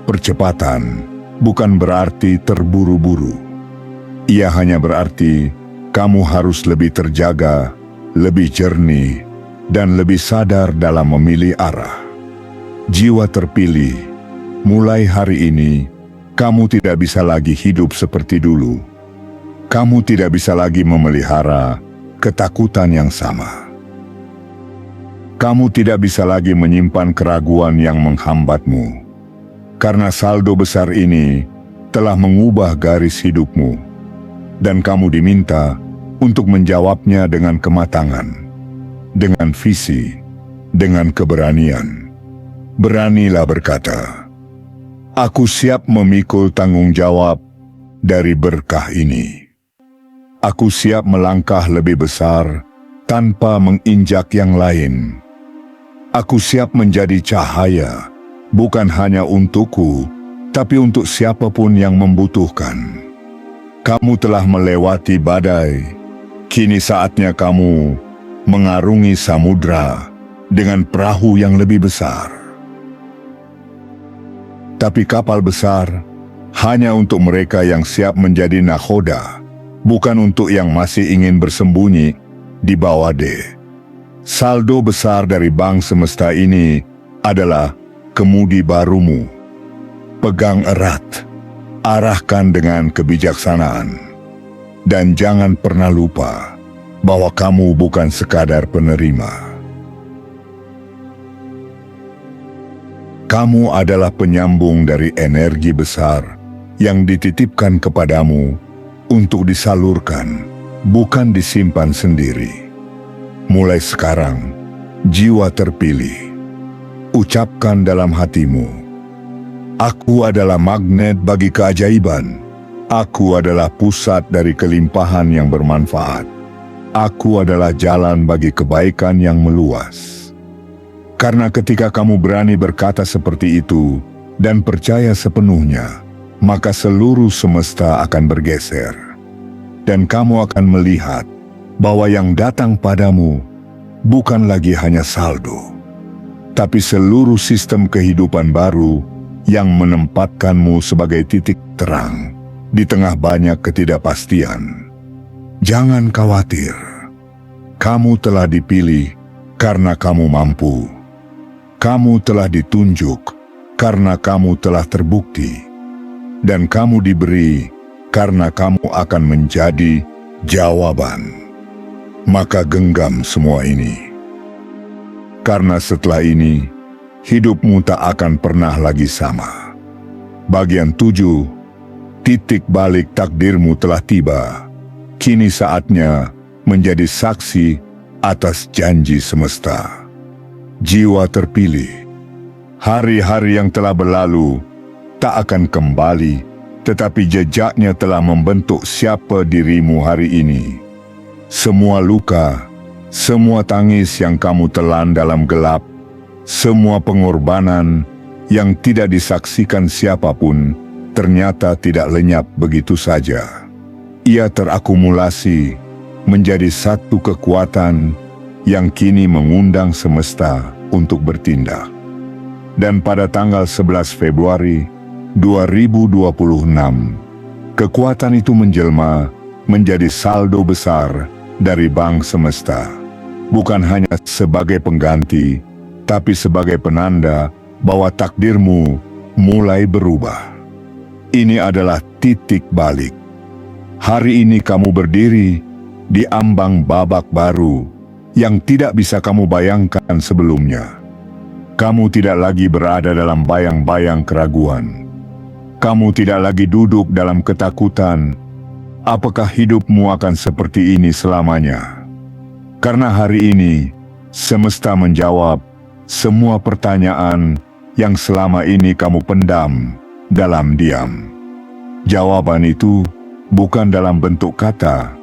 percepatan bukan berarti terburu-buru. Ia hanya berarti kamu harus lebih terjaga, lebih jernih, dan lebih sadar dalam memilih arah. Jiwa terpilih, mulai hari ini, kamu tidak bisa lagi hidup seperti dulu. Kamu tidak bisa lagi memelihara ketakutan yang sama. Kamu tidak bisa lagi menyimpan keraguan yang menghambatmu. Karena saldo besar ini telah mengubah garis hidupmu. Dan kamu diminta untuk menjawabnya dengan kematangan, dengan visi, dengan keberanian. Beranilah berkata, "Aku siap memikul tanggung jawab dari berkah ini. Aku siap melangkah lebih besar tanpa menginjak yang lain. Aku siap menjadi cahaya, bukan hanya untukku, tapi untuk siapapun yang membutuhkan. Kamu telah melewati badai, kini saatnya kamu mengarungi samudra dengan perahu yang lebih besar. Tapi kapal besar hanya untuk mereka yang siap menjadi nakhoda, bukan untuk yang masih ingin bersembunyi di bawah dek. Saldo besar dari bank semesta ini adalah kemudi barumu. Pegang erat, arahkan dengan kebijaksanaan, dan jangan pernah lupa bahwa kamu bukan sekadar penerima. Kamu adalah penyambung dari energi besar yang dititipkan kepadamu untuk disalurkan, bukan disimpan sendiri. Mulai sekarang, jiwa terpilih, ucapkan dalam hatimu, Aku adalah magnet bagi keajaiban. Aku adalah pusat dari kelimpahan yang bermanfaat. Aku adalah jalan bagi kebaikan yang meluas. Karena ketika kamu berani berkata seperti itu dan percaya sepenuhnya, maka seluruh semesta akan bergeser. Dan kamu akan melihat bahwa yang datang padamu bukan lagi hanya saldo, tapi seluruh sistem kehidupan baru yang menempatkanmu sebagai titik terang di tengah banyak ketidakpastian. Jangan khawatir, kamu telah dipilih karena kamu mampu. Kamu telah ditunjuk karena kamu telah terbukti. Dan kamu diberi karena kamu akan menjadi jawaban. Maka genggam semua ini. Karena setelah ini, hidupmu tak akan pernah lagi sama. Bagian 7, titik balik takdirmu telah tiba. Kini saatnya menjadi saksi atas janji semesta. Jiwa terpilih. Hari-hari yang telah berlalu tak akan kembali, tetapi jejaknya telah membentuk siapa dirimu hari ini. Semua luka, semua tangis yang kamu telan dalam gelap, semua pengorbanan yang tidak disaksikan siapapun, ternyata tidak lenyap begitu saja. Ia terakumulasi menjadi satu kekuatan yang kini mengundang semesta untuk bertindak. Dan pada tanggal 11 Februari 2026, kekuatan itu menjelma menjadi saldo besar dari bank semesta. Bukan hanya sebagai pengganti, tapi sebagai penanda bahwa takdirmu mulai berubah. Ini adalah titik balik. Hari ini kamu berdiri di ambang babak baru yang tidak bisa kamu bayangkan sebelumnya. Kamu tidak lagi berada dalam bayang-bayang keraguan. Kamu tidak lagi duduk dalam ketakutan. Apakah hidupmu akan seperti ini selamanya? Karena hari ini, semesta menjawab semua pertanyaan yang selama ini kamu pendam dalam diam. Jawaban itu bukan dalam bentuk kata,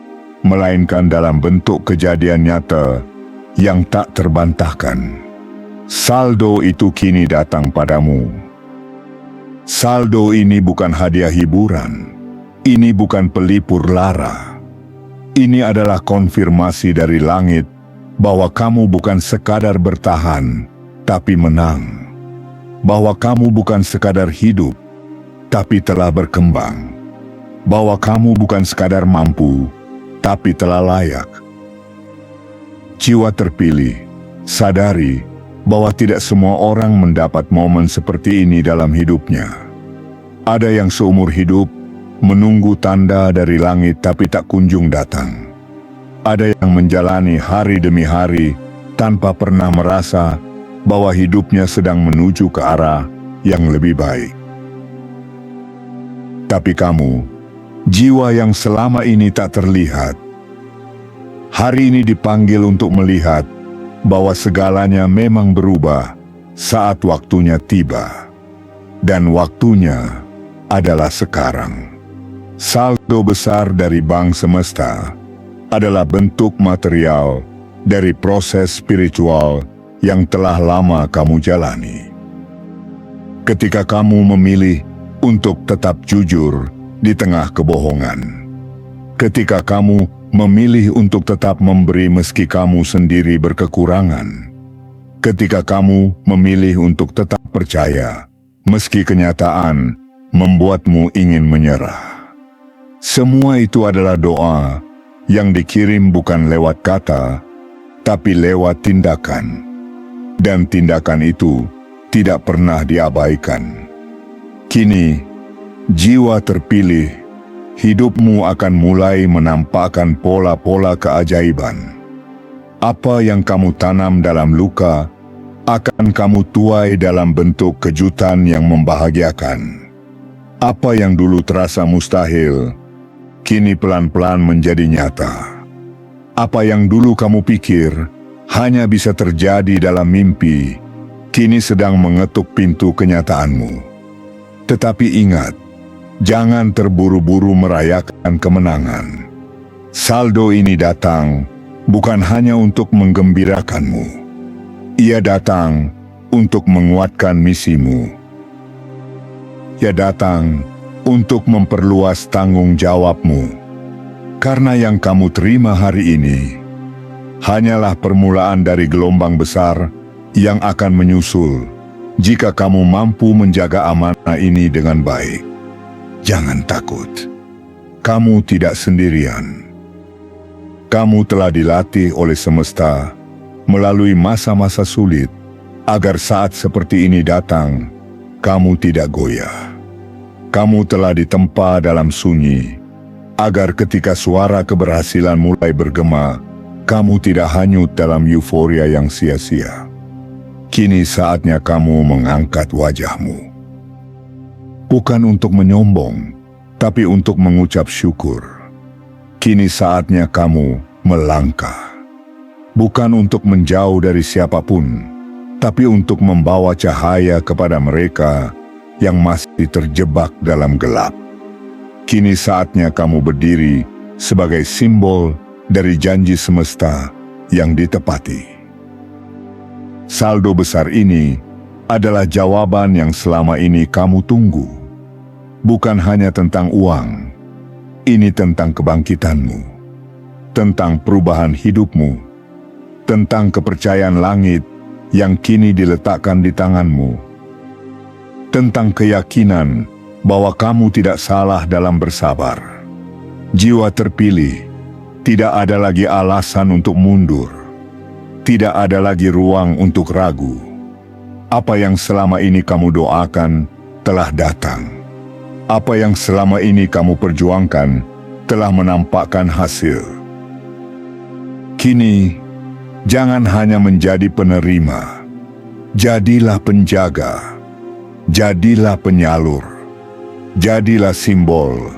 melainkan dalam bentuk kejadian nyata yang tak terbantahkan. Saldo itu kini datang padamu. Saldo ini bukan hadiah hiburan. Ini bukan pelipur lara. Ini adalah konfirmasi dari langit bahwa kamu bukan sekadar bertahan, tapi menang. Bahwa kamu bukan sekadar hidup, tapi telah berkembang. Bahwa kamu bukan sekadar mampu, tapi telah layak. Jiwa terpilih, sadari bahwa tidak semua orang mendapat momen seperti ini dalam hidupnya. Ada yang seumur hidup menunggu tanda dari langit tapi tak kunjung datang. Ada yang menjalani hari demi hari tanpa pernah merasa bahwa hidupnya sedang menuju ke arah yang lebih baik. Tapi kamu, jiwa yang selama ini tak terlihat, hari ini dipanggil untuk melihat bahwa segalanya memang berubah saat waktunya tiba. Dan waktunya adalah sekarang. Saldo besar dari bank semesta adalah bentuk material dari proses spiritual yang telah lama kamu jalani. Ketika kamu memilih untuk tetap jujur di tengah kebohongan. Ketika kamu memilih untuk tetap memberi meski kamu sendiri berkekurangan. Ketika kamu memilih untuk tetap percaya, meski kenyataan membuatmu ingin menyerah. Semua itu adalah doa yang dikirim bukan lewat kata, tapi lewat tindakan. Dan tindakan itu tidak pernah diabaikan. Kini, jiwa terpilih, hidupmu akan mulai menampakkan pola-pola keajaiban. Apa yang kamu tanam dalam luka, akan kamu tuai dalam bentuk kejutan yang membahagiakan. Apa yang dulu terasa mustahil, kini pelan-pelan menjadi nyata. Apa yang dulu kamu pikir hanya bisa terjadi dalam mimpi, kini sedang mengetuk pintu kenyataanmu. Tetapi ingat, jangan terburu-buru merayakan kemenangan. Saldo ini datang bukan hanya untuk menggembirakanmu. Ia datang untuk menguatkan misimu. Ia datang untuk memperluas tanggung jawabmu. Karena yang kamu terima hari ini hanyalah permulaan dari gelombang besar yang akan menyusul jika kamu mampu menjaga amanah ini dengan baik. Jangan takut. Kamu tidak sendirian. Kamu telah dilatih oleh semesta melalui masa-masa sulit agar saat seperti ini datang, kamu tidak goyah. Kamu telah ditempa dalam sunyi agar ketika suara keberhasilan mulai bergema, kamu tidak hanyut dalam euforia yang sia-sia. Kini saatnya kamu mengangkat wajahmu. Bukan untuk menyombong, tapi untuk mengucap syukur. Kini saatnya kamu melangkah. Bukan untuk menjauh dari siapapun, tapi untuk membawa cahaya kepada mereka yang masih terjebak dalam gelap. Kini saatnya kamu berdiri sebagai simbol dari janji semesta yang ditepati. Saldo besar ini adalah jawaban yang selama ini kamu tunggu. Bukan hanya tentang uang, ini tentang kebangkitanmu, tentang perubahan hidupmu, tentang kepercayaan langit yang kini diletakkan di tanganmu, tentang keyakinan bahwa kamu tidak salah dalam bersabar. Jiwa terpilih, tidak ada lagi alasan untuk mundur. Tidak ada lagi ruang untuk ragu. Apa yang selama ini kamu doakan telah datang. Apa yang selama ini kamu perjuangkan telah menampakkan hasil. Kini, jangan hanya menjadi penerima. Jadilah penjaga. Jadilah penyalur. Jadilah simbol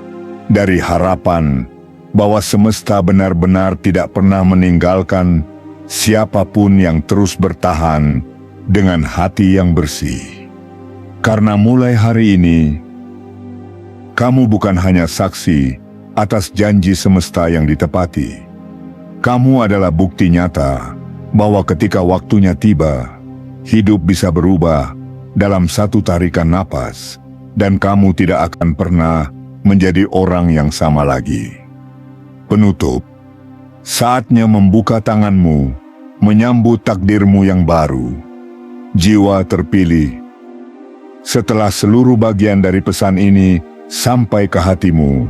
dari harapan bahwa semesta benar-benar tidak pernah meninggalkan siapapun yang terus bertahan dengan hati yang bersih. Karena mulai hari ini, kamu bukan hanya saksi atas janji semesta yang ditepati. Kamu adalah bukti nyata bahwa ketika waktunya tiba, hidup bisa berubah dalam satu tarikan napas, dan kamu tidak akan pernah menjadi orang yang sama lagi. Penutup, saatnya membuka tanganmu, menyambut takdirmu yang baru. Jiwa terpilih. Setelah seluruh bagian dari pesan ini sampai ke hatimu,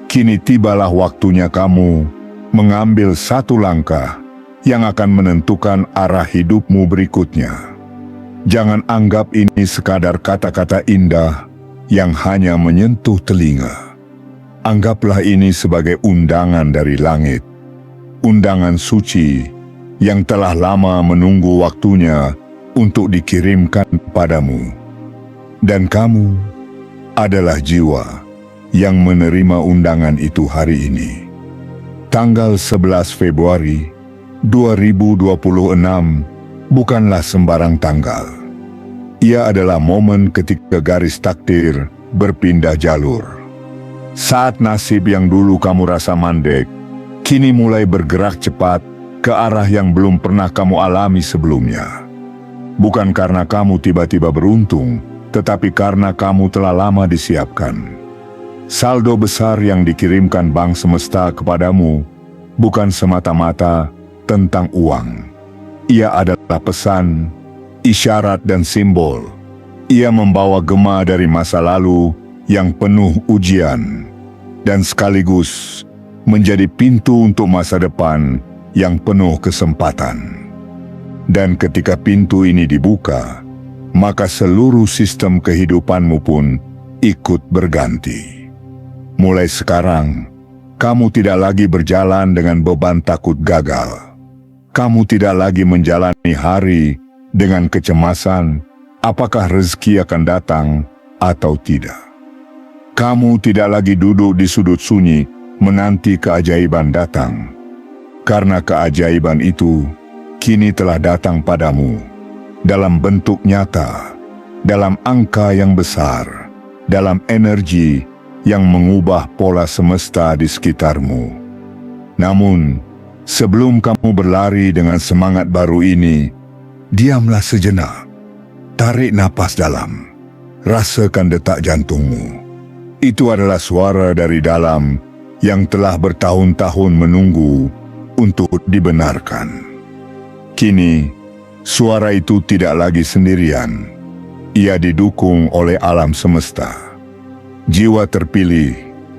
kini tibalah waktunya kamu mengambil satu langkah yang akan menentukan arah hidupmu berikutnya. Jangan anggap ini sekadar kata-kata indah yang hanya menyentuh telinga. Anggaplah ini sebagai undangan dari langit, undangan suci yang telah lama menunggu waktunya untuk dikirimkan padamu. Dan kamu adalah jiwa yang menerima undangan itu hari ini. Tanggal 11 Februari 2026 bukanlah sembarang tanggal. Ia adalah momen ketika garis takdir berpindah jalur. Saat nasib yang dulu kamu rasa mandek, kini mulai bergerak cepat ke arah yang belum pernah kamu alami sebelumnya. Bukan karena kamu tiba-tiba beruntung, tetapi karena kamu telah lama disiapkan. Saldo besar yang dikirimkan Bank Semesta kepadamu bukan semata-mata tentang uang. Ia adalah pesan, isyarat dan simbol. Ia membawa gema dari masa lalu yang penuh ujian, dan sekaligus menjadi pintu untuk masa depan yang penuh kesempatan. Dan ketika pintu ini dibuka, maka seluruh sistem kehidupanmu pun ikut berganti. Mulai sekarang, kamu tidak lagi berjalan dengan beban takut gagal. Kamu tidak lagi menjalani hari dengan kecemasan apakah rezeki akan datang atau tidak. Kamu tidak lagi duduk di sudut sunyi menanti keajaiban datang. Karena keajaiban itu kini telah datang padamu dalam bentuk nyata, dalam angka yang besar, dalam energi yang mengubah pola semesta di sekitarmu. Namun, sebelum kamu berlari dengan semangat baru ini, diamlah sejenak. Tarik napas dalam. Rasakan detak jantungmu. Itu adalah suara dari dalam yang telah bertahun-tahun menunggu untuk dibenarkan. Kini, suara itu tidak lagi sendirian. Ia didukung oleh alam semesta. Jiwa terpilih,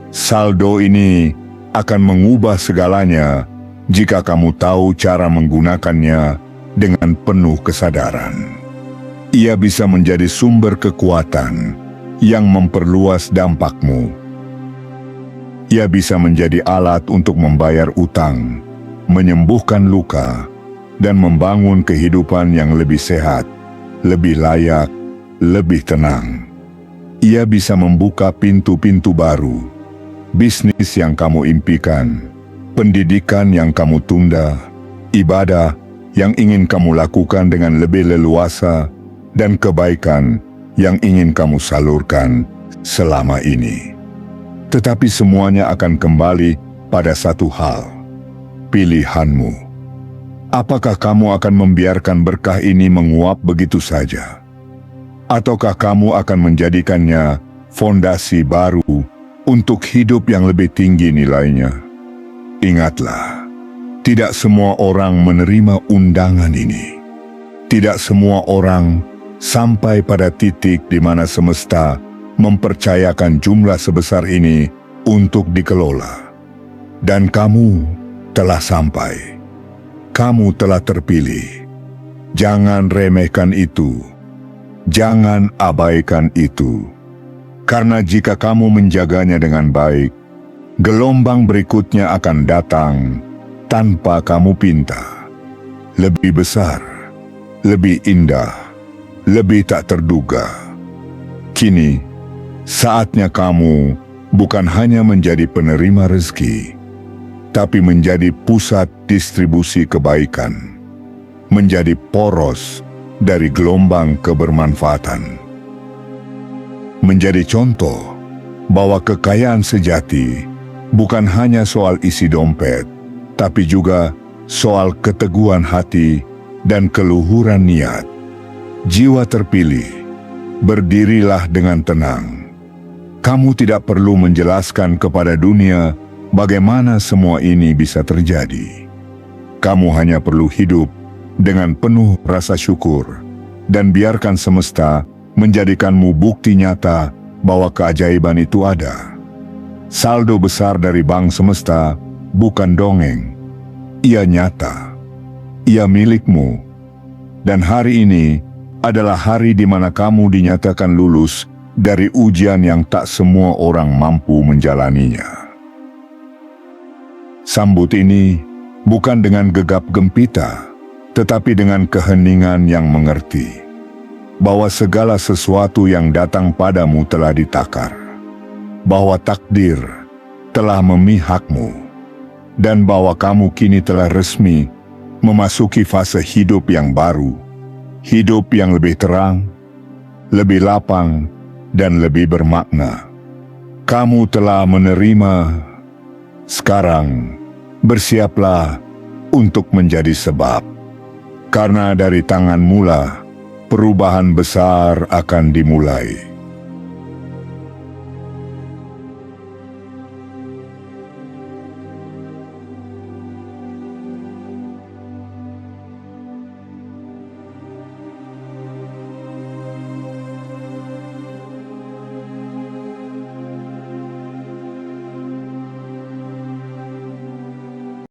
saldo ini akan mengubah segalanya jika kamu tahu cara menggunakannya dengan penuh kesadaran. Ia bisa menjadi sumber kekuatan yang memperluas dampakmu. Ia bisa menjadi alat untuk membayar utang, menyembuhkan luka, dan membangun kehidupan yang lebih sehat, lebih layak, lebih tenang. Ia bisa membuka pintu-pintu baru, bisnis yang kamu impikan, pendidikan yang kamu tunda, ibadah yang ingin kamu lakukan dengan lebih leluasa, dan kebaikan yang ingin kamu salurkan selama ini. Tetapi semuanya akan kembali pada satu hal, pilihanmu. Apakah kamu akan membiarkan berkah ini menguap begitu saja? Ataukah kamu akan menjadikannya fondasi baru untuk hidup yang lebih tinggi nilainya? Ingatlah, tidak semua orang menerima undangan ini. Tidak semua orang sampai pada titik di mana semesta mempercayakan jumlah sebesar ini untuk dikelola. Dan kamu telah sampai. Kamu telah terpilih. Jangan remehkan itu. Jangan abaikan itu. Karena jika kamu menjaganya dengan baik, gelombang berikutnya akan datang tanpa kamu pinta. Lebih besar, lebih indah, lebih tak terduga. Kini, saatnya kamu bukan hanya menjadi penerima rezeki, tapi menjadi pusat distribusi kebaikan, menjadi poros dari gelombang kebermanfaatan. Menjadi contoh bahwa kekayaan sejati bukan hanya soal isi dompet, tapi juga soal keteguhan hati dan keluhuran niat. Jiwa terpilih, berdirilah dengan tenang. Kamu tidak perlu menjelaskan kepada dunia bagaimana semua ini bisa terjadi. Kamu hanya perlu hidup dengan penuh rasa syukur dan biarkan semesta menjadikanmu bukti nyata bahwa keajaiban itu ada. Saldo besar dari bank semesta bukan dongeng. Ia nyata. Ia milikmu. Dan hari ini adalah hari di mana kamu dinyatakan lulus dari ujian yang tak semua orang mampu menjalaninya. Sambut ini bukan dengan gegap gempita, tetapi dengan keheningan yang mengerti bahwa segala sesuatu yang datang padamu telah ditakar, bahwa takdir telah memihakmu, dan bahwa kamu kini telah resmi memasuki fase hidup yang baru. Hidup yang lebih terang, lebih lapang, dan lebih bermakna. Kamu telah menerima. Sekarang, bersiaplah untuk menjadi sebab. Karena dari tangan mula, perubahan besar akan dimulai.